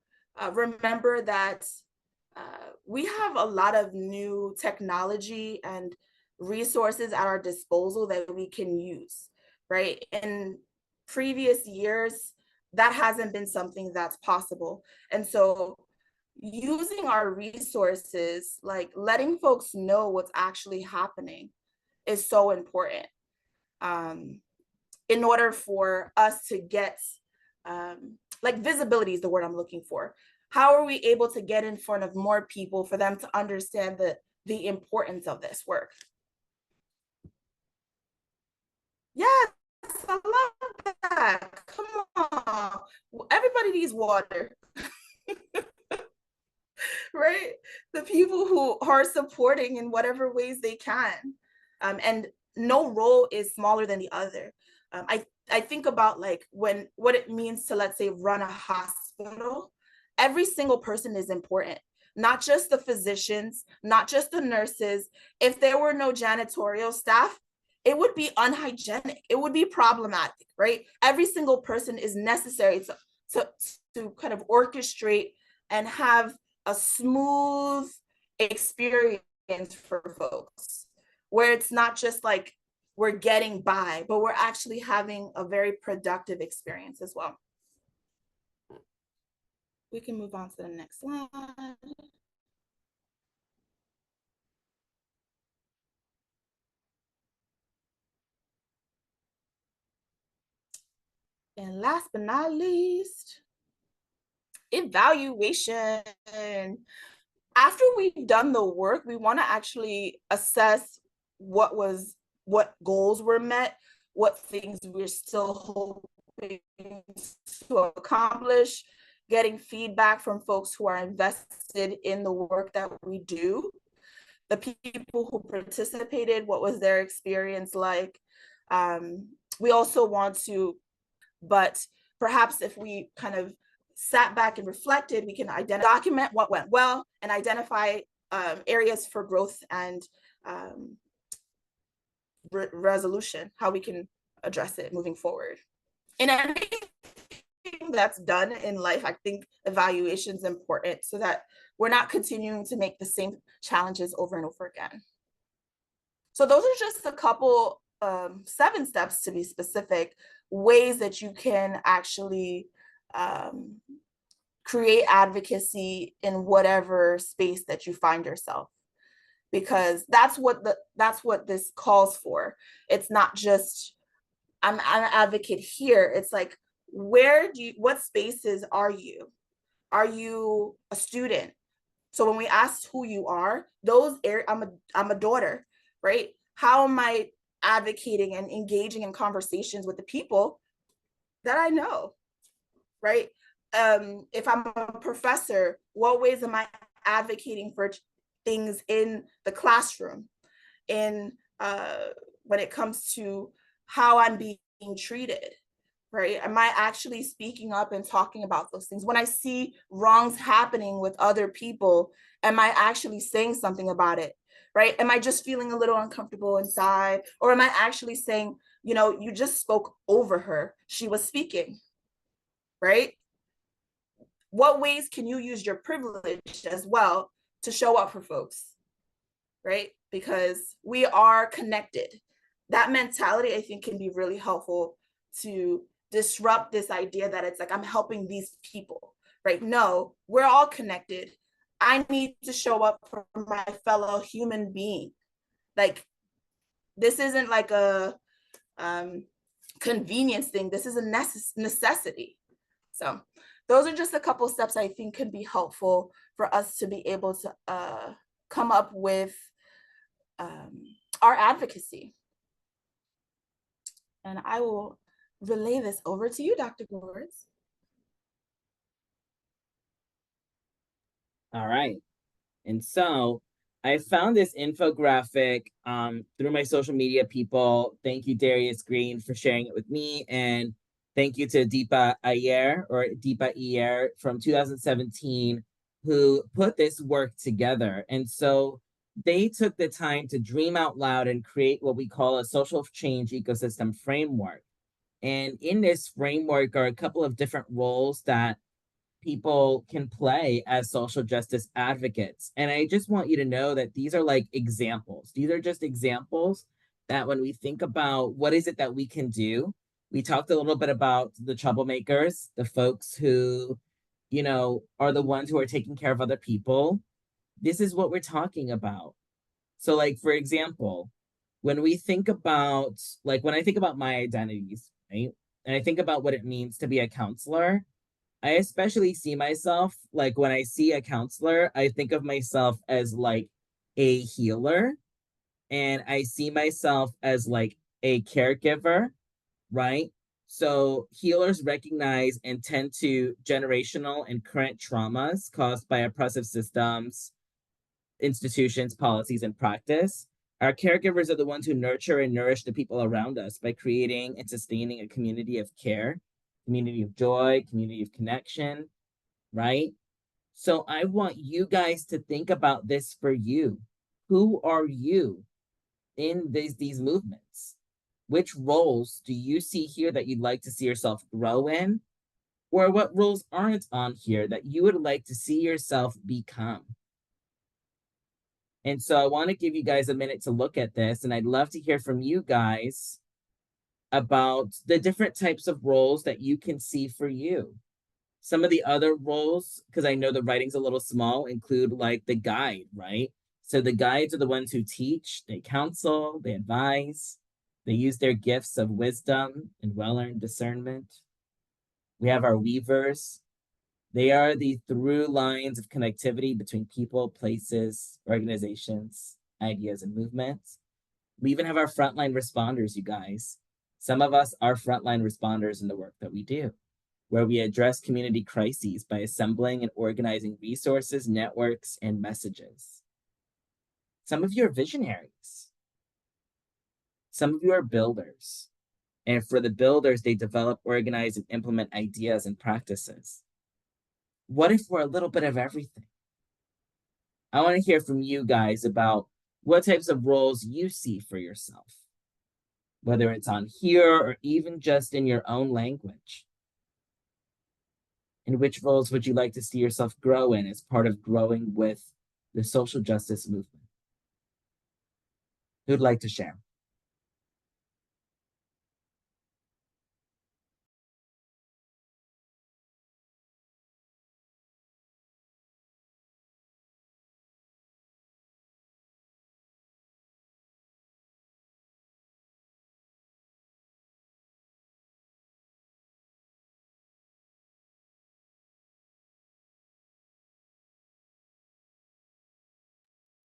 remember that we have a lot of new technology and resources at our disposal that we can use, right? In previous years, that hasn't been something that's possible. And so using our resources, like letting folks know what's actually happening is so important in order for us to get, like visibility is the word I'm looking for. How are we able to get in front of more people for them to understand the importance of this work? Yes, I love that. Come on. Everybody needs water. Right? The people who are supporting in whatever ways they can. And no role is smaller than the other. I think about like what it means to, let's say, run a hospital. Every single person is important, not just the physicians, not just the nurses. If there were no janitorial staff, it would be unhygienic. It would be problematic, right? Every single person is necessary to kind of orchestrate and have a smooth experience for folks, where it's not just like we're getting by, but we're actually having a very productive experience as well. We can move on to the next slide. And last but not least, evaluation. After we've done the work, we want to actually assess what goals were met, what things we're still hoping to accomplish, getting feedback from folks who are invested in the work that we do, the people who participated, what was their experience like. We also want to, but perhaps if we kind of sat back and reflected, we can document what went well and identify areas for growth and resolution, how we can address it moving forward. In anything that's done in life, I think evaluation is important so that we're not continuing to make the same challenges over and over again. So those are just a couple, 7 steps to be specific, ways that you can actually create advocacy in whatever space that you find yourself, because that's what this calls for. It's not just I'm an advocate here. It's like, what spaces are you? Are you a student? So when we ask who you are, I'm a daughter, right? How am I advocating and engaging in conversations with the people that I know, right? If I'm a professor, what ways am I advocating for things in the classroom? When it comes to how I'm being treated, right? Am I actually speaking up and talking about those things? When I see wrongs happening with other people, am I actually saying something about it, right? Am I just feeling a little uncomfortable inside? Or am I actually saying, you just spoke over her, she was speaking, right? What ways can you use your privilege as well to show up for folks, right? because we are connected. That mentality, I think, can be really helpful to disrupt this idea that it's like, I'm helping these people, right? No, we're all connected. I need to show up for my fellow human being. Like, this isn't like a convenience thing. This is a necessity. So those are just a couple steps I think could be helpful for us to be able to come up with our advocacy. And I will relay this over to you, Dr. Gorritz. All right. And so I found this infographic through my social media people. Thank you, Darius Green, for sharing it with me. And thank you to Deepa Iyer from 2017, who put this work together. And so they took the time to dream out loud and create what we call a social change ecosystem framework. And in this framework are a couple of different roles that people can play as social justice advocates. And I just want you to know that these are like examples. These are just examples that when we think about what is it that we can do, we talked a little bit about the troublemakers, the folks who, you know, are the ones who are taking care of other people. This is what we're talking about. So like, for example, when we think about, like when I think about my identities, right? And I think about what it means to be a counselor, I especially see myself, like when I see a counselor, I think of myself as like a healer, and I see myself as like a caregiver, right? So healers recognize and tend to generational and current traumas caused by oppressive systems, institutions, policies, and practice. Our caregivers are the ones who nurture and nourish the people around us by creating and sustaining a community of care, community of joy, community of connection, right? So I want you guys to think about this for you. Who are you in these movements? Which roles do you see here that you'd like to see yourself grow in? Or what roles aren't on here that you would like to see yourself become? And so I want to give you guys a minute to look at this, and I'd love to hear from you guys about the different types of roles that you can see for you. Some of the other roles, because I know the writing's a little small, include like the guide, right? So the guides are the ones who teach, they counsel, they advise, they use their gifts of wisdom and well-earned discernment. We have our weavers. They are the through lines of connectivity between people, places, organizations, ideas, and movements. We even have our frontline responders, you guys. Some of us are frontline responders in the work that we do, where we address community crises by assembling and organizing resources, networks, and messages. Some of you are visionaries. Some of you are builders. And for the builders, they develop, organize, and implement ideas and practices. What if we're a little bit of everything? I want to hear from you guys about what types of roles you see for yourself, whether it's on here or even just in your own language. And which roles would you like to see yourself grow in as part of growing with the social justice movement? Who'd like to share?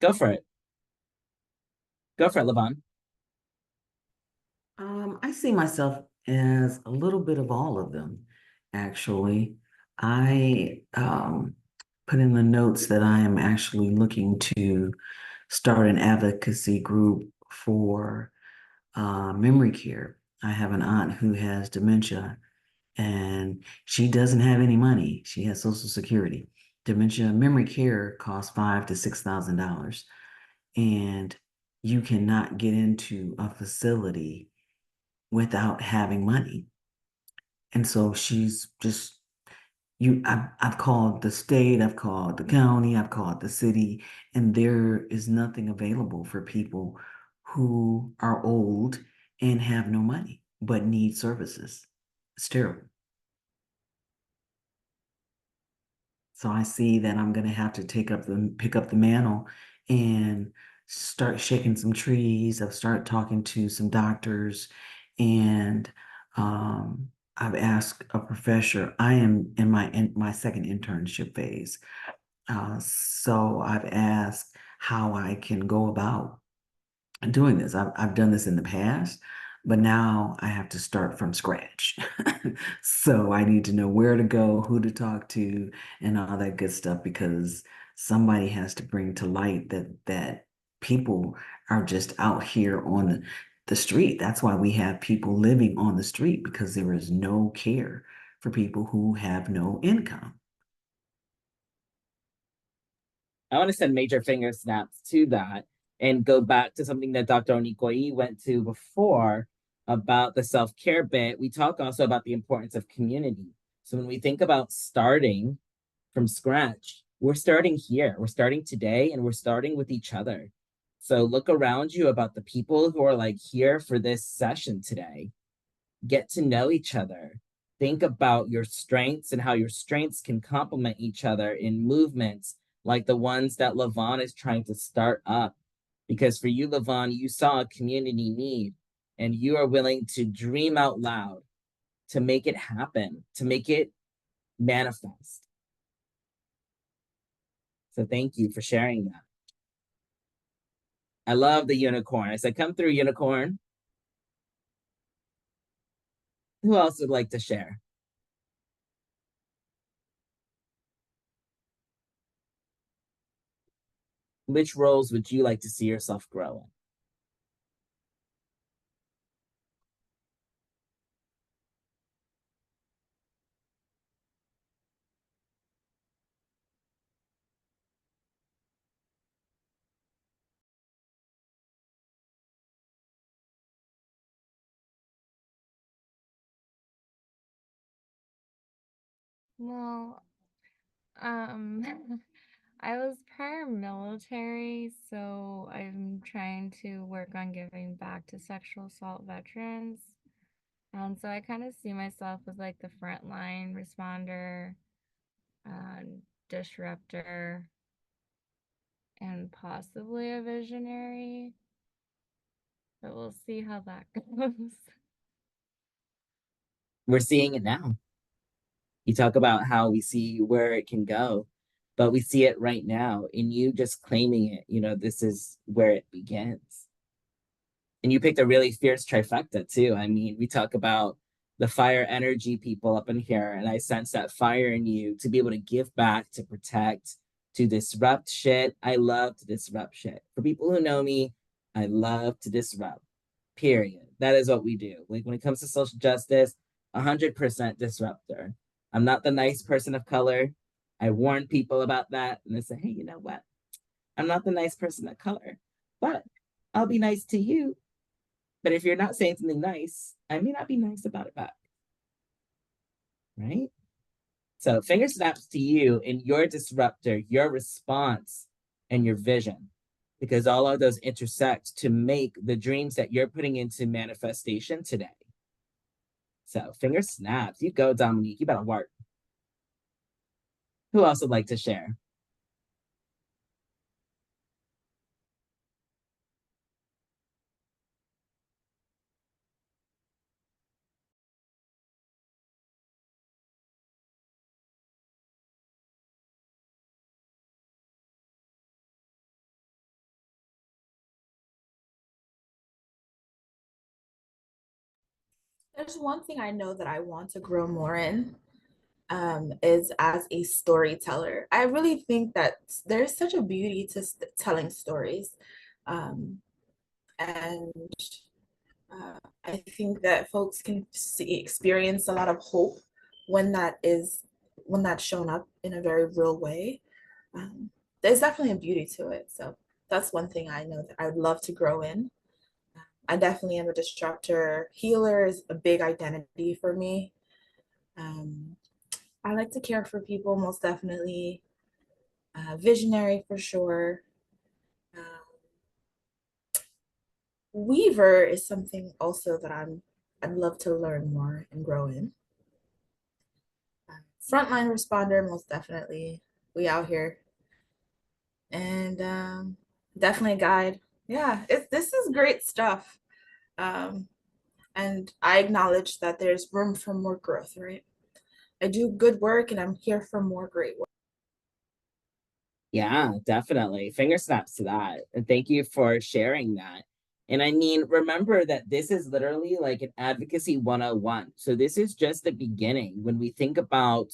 Go for it. Go for it, Levon. I see myself as a little bit of all of them, actually. I put in the notes that I am actually looking to start an advocacy group for memory care. I have an aunt who has dementia and she doesn't have any money. She has Social Security. Dementia memory care costs $5,000 to $6,000, and you cannot get into a facility without having money. And so she's just I've called the state, I've called the county, I've called the city, and there is nothing available for people who are old and have no money but need services. It's terrible. So I see that I'm gonna have to pick up the mantle and start shaking some trees. I've started talking to some doctors, and I've asked a professor. I am in my second internship phase, so I've asked how I can go about doing this. I've done this in the past, but now I have to start from scratch. So I need to know where to go, who to talk to, and all that good stuff because somebody has to bring to light that people are just out here on the street. That's why we have people living on the street because there is no care for people who have no income. I want to send major finger snaps to that and go back to something that Dr. Onikoyi went to before about the self-care bit. We talk also about the importance of community. So when we think about starting from scratch, we're starting here. We're starting today and we're starting with each other. So look around you about the people who are like here for this session today. Get to know each other. Think about your strengths and how your strengths can complement each other in movements like the ones that Lavon is trying to start up. Because for you, Lavon, you saw a community need and you are willing to dream out loud, to make it happen, to make it manifest. So thank you for sharing that. I love the unicorn. I said, come through, unicorn. Who else would like to share? Which roles would you like to see yourself grow in? Well, I was prior military, so I'm trying to work on giving back to sexual assault veterans. And so I kind of see myself as like the frontline responder, disruptor, and possibly a visionary. But we'll see how that goes. We're seeing it now. You talk about how we see where it can go, but we see it right now in you just claiming it. You know, this is where it begins. And you picked a really fierce trifecta too. I mean, we talk about the fire energy people up in here, and I sense that fire in you to be able to give back, to protect, to disrupt shit. I love to disrupt shit. For people who know me, I love to disrupt, period. That is what we do. Like when it comes to social justice, 100% disruptor. I'm not the nice person of color. I warn people about that and they say, hey, you know what? I'm not the nice person of color, but I'll be nice to you. But if you're not saying something nice, I may not be nice about it back. Right? So finger snaps to you in your disruptor, your response, and your vision, because all of those intersect to make the dreams that you're putting into manifestation today. So finger snaps. You go, Dominique. You better work. Who else would like to share? There's one thing I know that I want to grow more in, is as a storyteller. I really think that there's such a beauty to telling stories. And I think that folks can experience a lot of hope when that's shown up in a very real way. There's definitely a beauty to it. So that's one thing I know that I would love to grow in. I definitely am a disruptor. Healer is a big identity for me. I don't like to care for people, most definitely. Visionary for sure. Weaver is something also that I'd love to learn more and grow in. Frontline responder, most definitely. We out here. And definitely a guide. Yeah, this is great stuff. Um, and I acknowledge that there's room for more growth, right? I do good work and I'm here for more great work. Yeah, definitely. Finger snaps to that. And thank you for sharing that. And I mean, remember that this is literally like an advocacy 101. So this is just the beginning. When we think about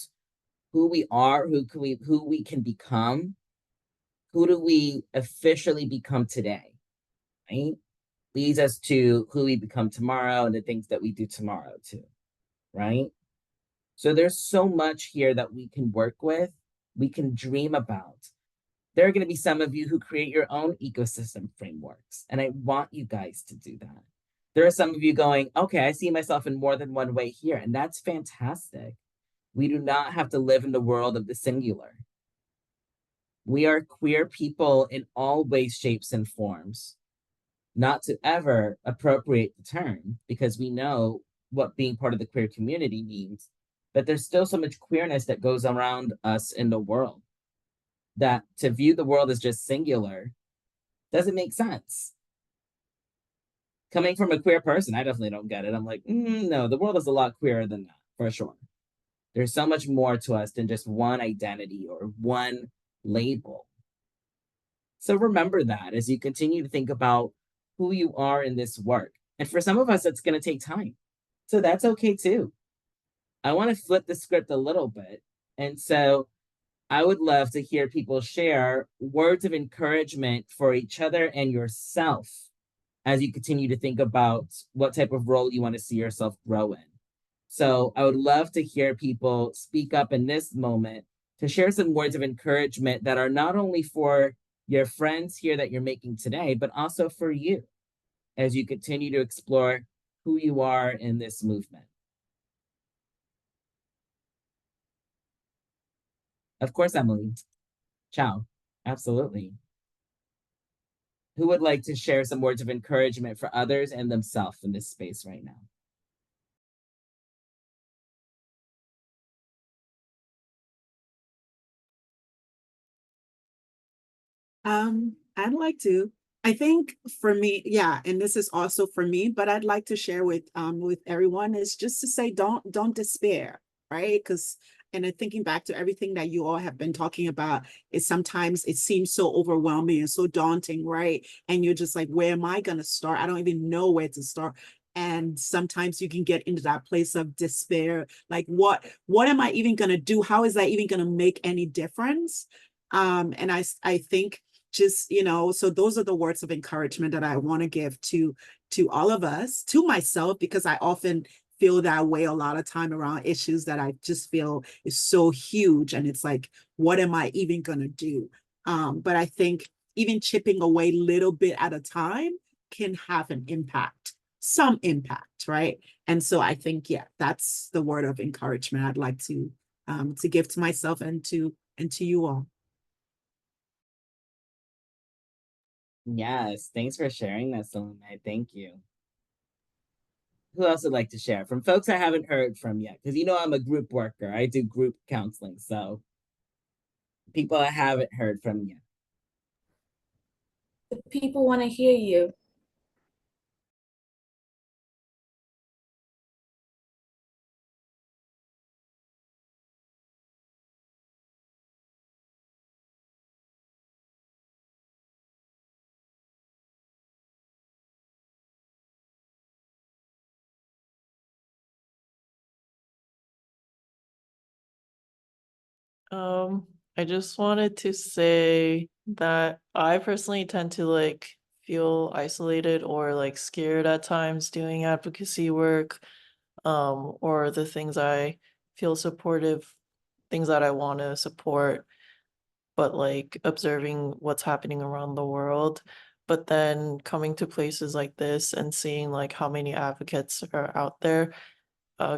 who we are, who we can become, who do we officially become today, right? Leads us to who we become tomorrow and the things that we do tomorrow too, right? So there's so much here that we can work with, we can dream about. There are going to be some of you who create your own ecosystem frameworks, and I want you guys to do that. There are some of you going, okay, I see myself in more than one way here, and that's fantastic. We do not have to live in the world of the singular. We are queer people in all ways, shapes, and forms. Not to ever appropriate the term, because we know what being part of the queer community means, but there's still so much queerness that goes around us in the world, that to view the world as just singular doesn't make sense. Coming from a queer person, I definitely don't get it. I'm like, no, the world is a lot queerer than that, for sure. There's so much more to us than just one identity or one label. So remember that as you continue to think about who you are in this work. And for some of us, it's going to take time. So that's okay too. I want to flip the script a little bit. And so I would love to hear people share words of encouragement for each other and yourself as you continue to think about what type of role you want to see yourself grow in. So I would love to hear people speak up in this moment to share some words of encouragement that are not only for your friends here that you're making today, but also for you as you continue to explore who you are in this movement. Of course, Emily. Ciao. Absolutely. Who would like to share some words of encouragement for others and themselves in this space right now? I'd like to. I think for me, yeah, and this is also for me, but I'd like to share with everyone is just to say don't despair, right? Because and then thinking back to everything that you all have been talking about, is sometimes it seems so overwhelming and so daunting, right? And you're just like, where am I gonna start? I don't even know where to start. And sometimes you can get into that place of despair, like what am I even gonna do? How is that even gonna make any difference? And I think just so those are the words of encouragement that I want to give to all of us, to myself, because I often feel that way a lot of time around issues that I just feel is so huge, and it's like, what am I even going to do? But I think even chipping away little bit at a time can have an impact, some impact, right? And so I think, yeah, that's the word of encouragement I'd like to give to myself and to you all. Yes, thanks for sharing that, Selena. Thank you. Who else would like to share? From folks I haven't heard from yet, because I'm a group worker. I do group counseling, so people I haven't heard from yet. The people want to hear you. I just wanted to say that I personally tend to feel isolated or scared at times doing advocacy work, or the things I feel supportive, things that I want to support, but observing what's happening around the world. But then coming to places like this and seeing how many advocates are out there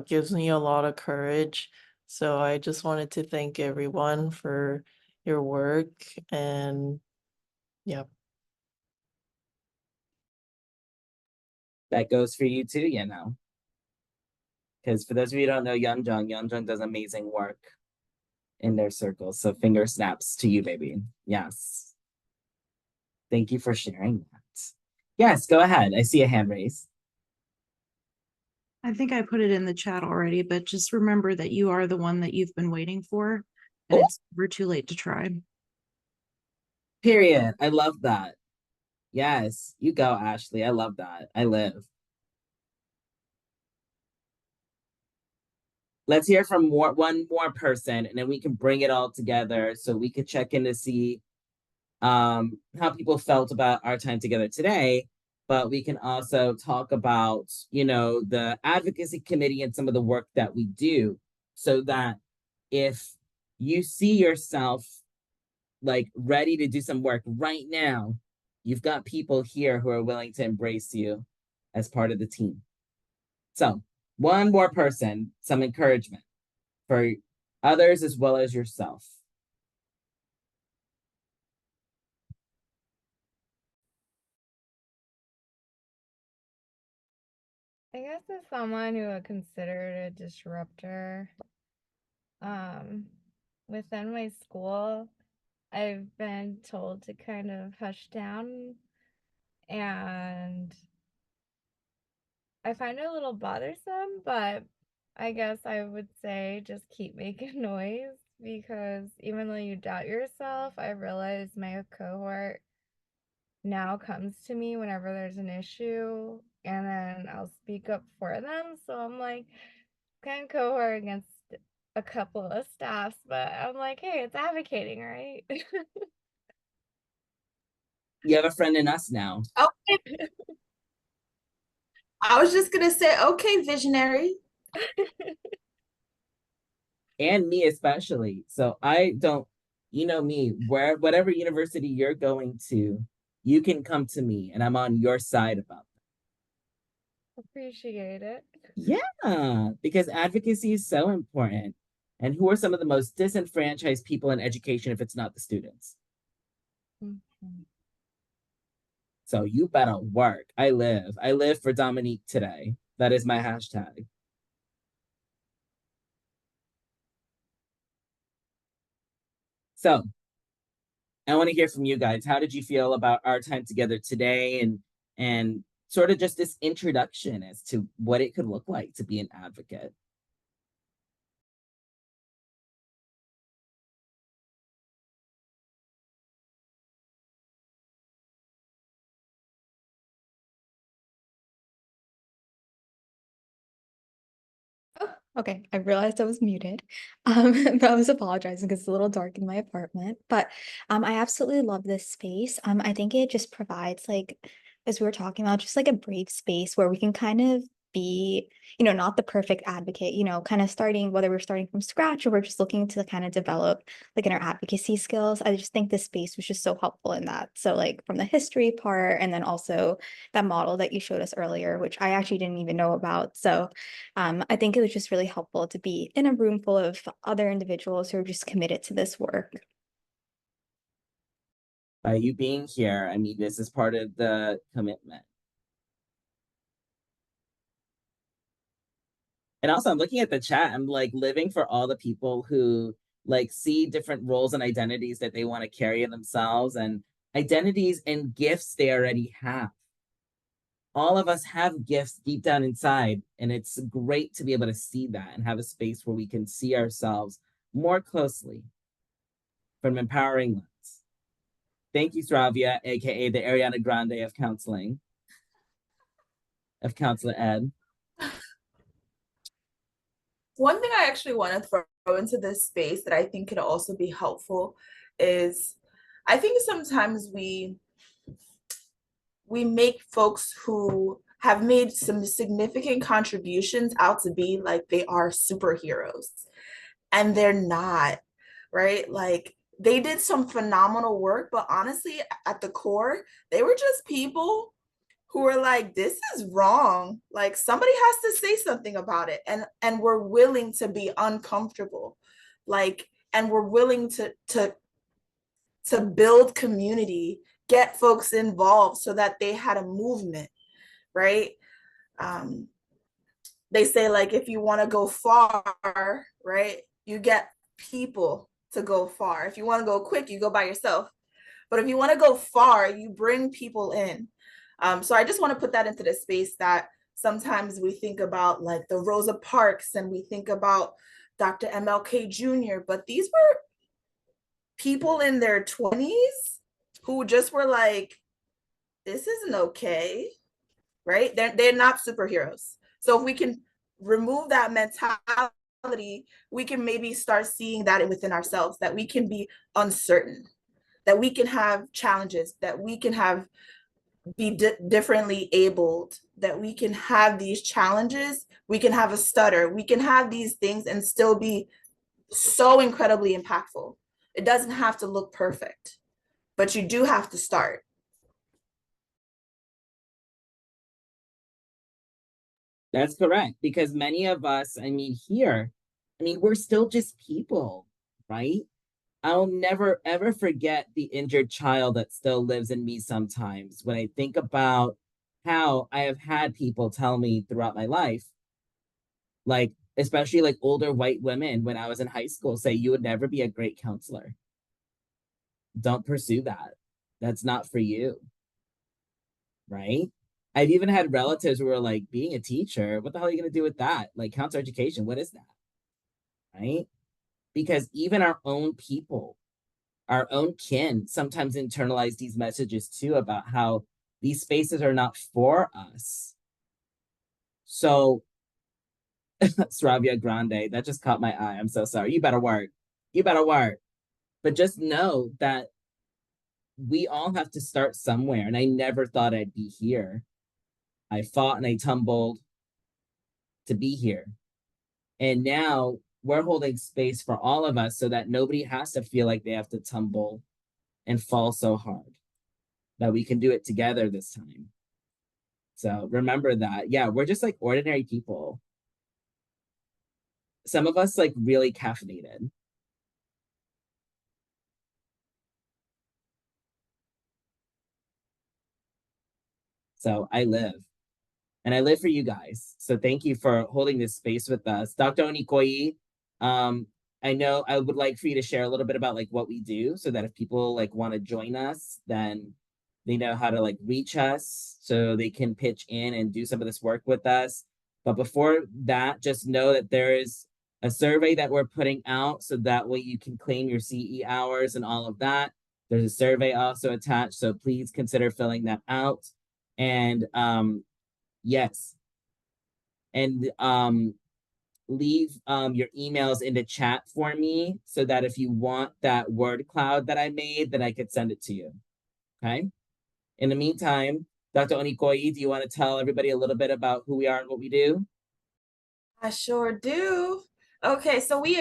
gives me a lot of courage So I just wanted to thank everyone for your work, and yeah. That goes for you too, you know. Because for those of you who don't know Yeonjung does amazing work in their circles. So finger snaps to you, baby. Yes. Thank you for sharing that. Yes, go ahead. I see a hand raise. I think I put it in the chat already, but just remember that you are the one that you've been waiting for, and it's never too late to try. Period. I love that. Yes, you go, Ashley. I love that. I live. Let's hear from one more person, and then we can bring it all together so we could check in to see how people felt about our time together today. But we can also talk about, you know, the advocacy committee and some of the work that we do, so that if you see yourself like ready to do some work right now, you've got people here who are willing to embrace you as part of the team. So one more person, some encouragement for others as well as yourself. I guess as someone who would consider it a disruptor, within my school, I've been told to kind of hush down, and I find it a little bothersome, but I guess I would say just keep making noise, because even though you doubt yourself, I realize my cohort now comes to me whenever there's an issue, and then I'll speak up for them. So I'm like, kind of cohort against a couple of staffs, but I'm like, hey, it's advocating, right? You have a friend in us now. Okay. I was just gonna say, okay, visionary. And me especially. So I don't, you know me, whatever university you're going to, you can come to me and I'm on your side about that. Appreciate it. Yeah, because advocacy is so important. And who are some of the most disenfranchised people in education if it's not the students? Mm-hmm. So you better work. I live for Dominique today. That is my hashtag. So I want to hear from you guys. How did you feel about our time together today, and sort of just this introduction as to what it could look like to be an advocate? Okay, I realized I was muted. But I was apologizing because it's a little dark in my apartment. But I absolutely love this space. I think it just provides like, as we were talking about, just like a brave space where we can kind of be, not the perfect advocate, kind of starting, whether we're starting from scratch or we're just looking to kind of develop like in our advocacy skills. I just think this space was just so helpful in that. So like from the history part, and then also that model that you showed us earlier, which I actually didn't even know about. So I think it was just really helpful to be in a room full of other individuals who are just committed to this work. By you being here, I mean, this is part of the commitment. And also, I'm looking at the chat. I'm like living for all the people who like see different roles and identities that they want to carry in themselves, and identities and gifts they already have. All of us have gifts deep down inside, and it's great to be able to see that and have a space where we can see ourselves more closely from empowering lens. Thank you, Stravia, aka the Ariana Grande of counseling, of counselor ed. One thing I actually want to throw into this space that I think could also be helpful is I think sometimes we make folks who have made some significant contributions out to be like they are superheroes, and they're not, right? Like they did some phenomenal work, but honestly, at the core, they were just people who are like, this is wrong. Like somebody has to say something about it. And we're willing to be uncomfortable. Like, and we're willing to build community, get folks involved so that they had a movement, right? They say like, if you want to go far, right, you get people to go far. If you want to go quick, you go by yourself. But if you want to go far, you bring people in. So I just want to put that into the space that sometimes we think about like the Rosa Parks and we think about Dr. MLK Jr., but these were people in their 20s who just were like, this isn't okay, right? They're not superheroes. So if we can remove that mentality, we can maybe start seeing that within ourselves, that we can be uncertain, that we can have challenges, that we can have be differently abled, that we can have these challenges, we can have a stutter, we can have these things and still be so incredibly impactful. It doesn't have to look perfect, but you do have to start. That's correct, because many of us, here, we're still just people, right? I'll never ever forget the injured child that still lives in me sometimes when I think about how I have had people tell me throughout my life, like, especially like older white women when I was in high school, say, you would never be a great counselor. Don't pursue that. That's not for you, right? I've even had relatives who were like, being a teacher, what the hell are you going to do with that? Like, counselor education, what is that? Right? Because even our own people, our own kin sometimes internalize these messages too about how these spaces are not for us. So, Sravia Grande, that just caught my eye. I'm so sorry. You better work. You better work. But just know that we all have to start somewhere. And I never thought I'd be here. I fought and I tumbled to be here. And now we're holding space for all of us so that nobody has to feel like they have to tumble and fall so hard, that we can do it together this time. So remember that. Yeah, we're just like ordinary people. Some of us like really caffeinated. So I live. And I live for you guys. So thank you for holding this space with us. Dr. Onikoyi, I know I would like for you to share a little bit about like what we do so that if people like want to join us, then they know how to like reach us so they can pitch in and do some of this work with us. But before that, just know that there is a survey that we're putting out so that way you can claim your CE hours and all of that. There's a survey also attached, so please consider filling that out. And yes. And leave your emails in the chat for me so that if you want that word cloud that I made, then I could send it to you. Okay. In the meantime, Dr. Onikoyi, do you want to tell everybody a little bit about who we are and what we do? I sure do. Okay, so we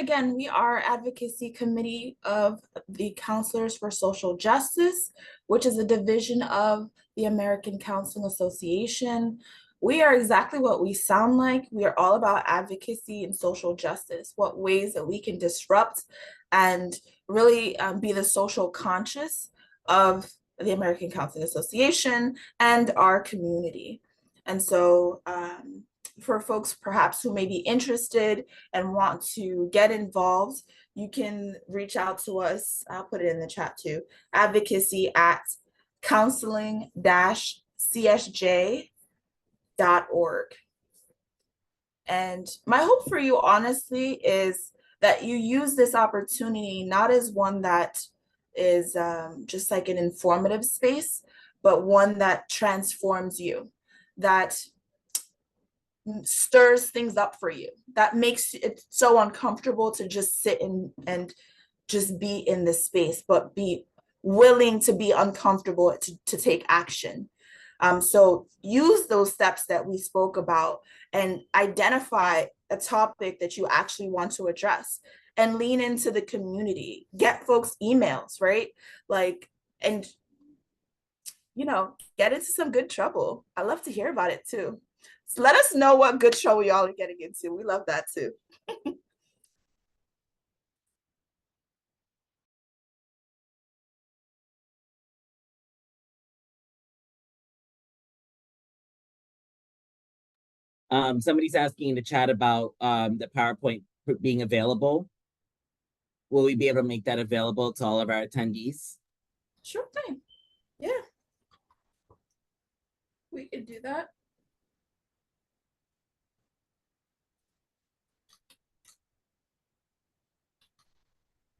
are Advocacy Committee of the Counselors for Social Justice, which is a division of the American Counseling Association. We are exactly what we sound like. We are all about advocacy and social justice, what ways that we can disrupt and really be the social conscious of the American Counseling Association and our community. And so for folks perhaps who may be interested and want to get involved, you can reach out to us. I'll put it in the chat too. Advocacy at counseling-csj.org. And my hope for you, honestly, is that you use this opportunity not as one that is just like an informative space, but one that transforms you, that stirs things up for you, that makes it so uncomfortable to just sit and just be in this space, but be willing to be uncomfortable to take action. So use those steps that we spoke about and identify a topic that you actually want to address and lean into the community, get folks emails, right? Like, and get into some good trouble. I love to hear about it too. So let us know what good trouble y'all are getting into. We love that too. Somebody's asking in the chat about the PowerPoint being available. Will we be able to make that available to all of our attendees? Sure thing. Yeah. We could do that.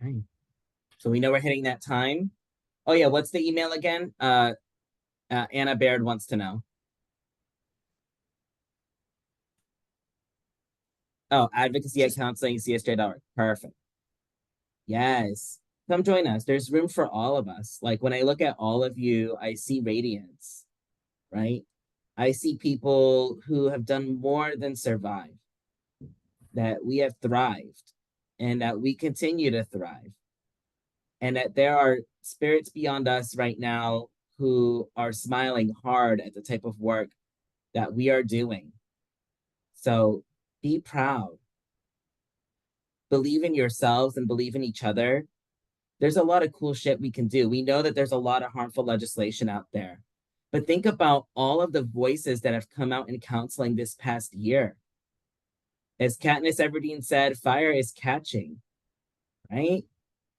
Right. So we know we're hitting that time. Oh yeah, what's the email again? Anna Baird wants to know. Oh, advocacy at counseling, CSJ.org. Perfect. Yes. Come join us. There's room for all of us. Like when I look at all of you, I see radiance, right? I see people who have done more than survive, that we have thrived and that we continue to thrive. And that there are spirits beyond us right now who are smiling hard at the type of work that we are doing. So be proud. Believe in yourselves and believe in each other. There's a lot of cool shit we can do. We know that there's a lot of harmful legislation out there. But think about all of the voices that have come out in counseling this past year. As Katniss Everdeen said, fire is catching, right?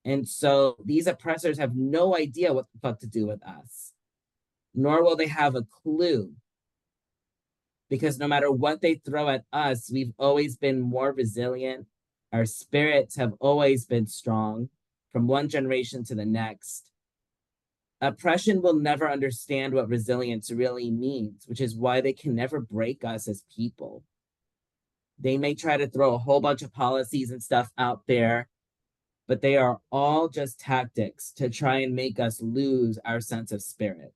And so these oppressors have no idea what the fuck to do with us, nor will they have a clue. Because no matter what they throw at us, we've always been more resilient. Our spirits have always been strong from one generation to the next. Oppression will never understand what resilience really means, which is why they can never break us as people. They may try to throw a whole bunch of policies and stuff out there, but they are all just tactics to try and make us lose our sense of spirit.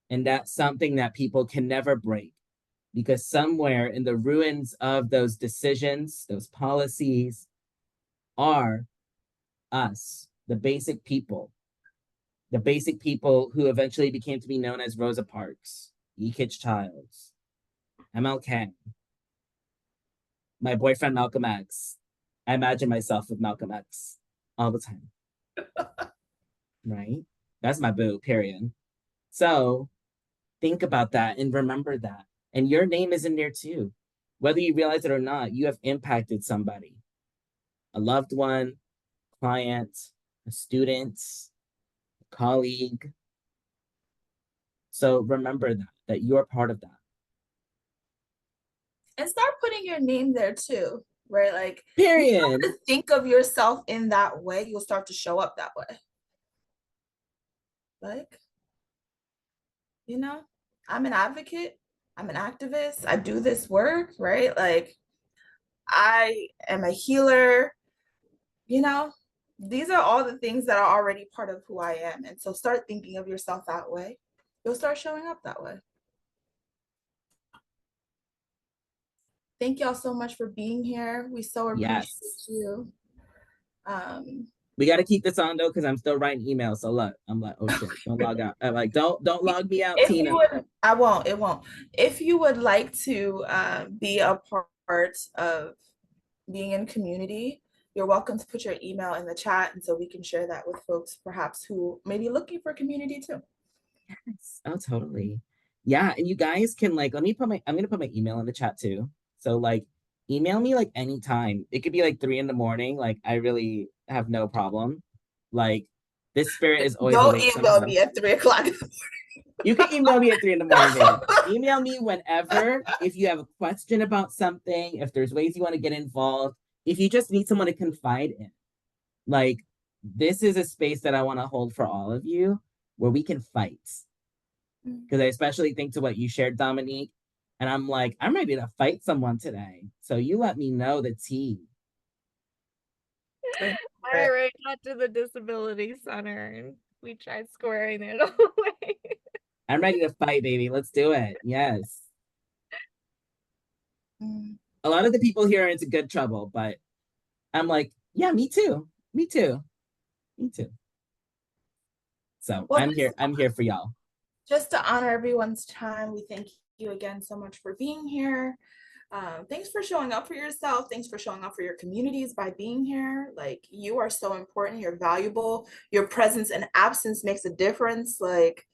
And that's something that people can never break, because somewhere in the ruins of those decisions, those policies, are us, the basic people who eventually became to be known as Rosa Parks, E-Kitch Childs, MLK, my boyfriend Malcolm X. I imagine myself with Malcolm X all the time. Right? That's my boo, period. So think about that and remember that. And your name is in there too. Whether you realize it or not, you have impacted somebody. A loved one, client, a student, a colleague. So remember that you're part of that. And start putting your name there too, right? Like, period. You think of yourself in that way, you'll start to show up that way. Like, I'm an advocate, I'm an activist, I do this work, right? Like, I am a healer, these are all the things that are already part of who I am. And so start thinking of yourself that way. You'll start showing up that way. Thank y'all so much for being here. We so appreciate you. We got to keep this on though, because I'm still writing emails. So look, I'm like, oh shit, don't log out. I'm like, don't log me out, Tina. I won't. It won't. If you would like to be a part of being in community, you're welcome to put your email in the chat, and so we can share that with folks perhaps who may be looking for community too. Yes. Oh, totally. Yeah, and you guys can I'm gonna put my email in the chat too. So like email me like anytime. It could be like 3 a.m. Like I really have no problem. Like this spirit is always don't email me at 3 o'clock in the morning. You can email me at 3 a.m. baby. Email me whenever, if you have a question about something, if there's ways you want to get involved, if you just need someone to confide in. Like, this is a space that I want to hold for all of you where we can fight. Because I especially think to what you shared, Dominique, and I'm like, I'm ready to fight someone today. So you let me know the tea. I got to the disability center and we tried squaring it away. I'm ready to fight, baby. Let's do it. Yes. A lot of the people here are into good trouble, but I'm like, yeah, me too. Me too. Me too. So well, I'm here for y'all. just to honor everyone's time, we thank you again so much for being here. Thanks for showing up for yourself. Thanks for showing up for your communities by being here. Like, you are so important. You're valuable. Your presence and absence makes a difference. Like,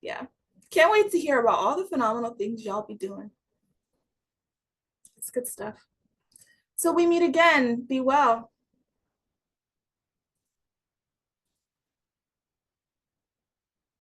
yeah. Can't wait to hear about all the phenomenal things y'all be doing. It's good stuff. So we meet again. Be well.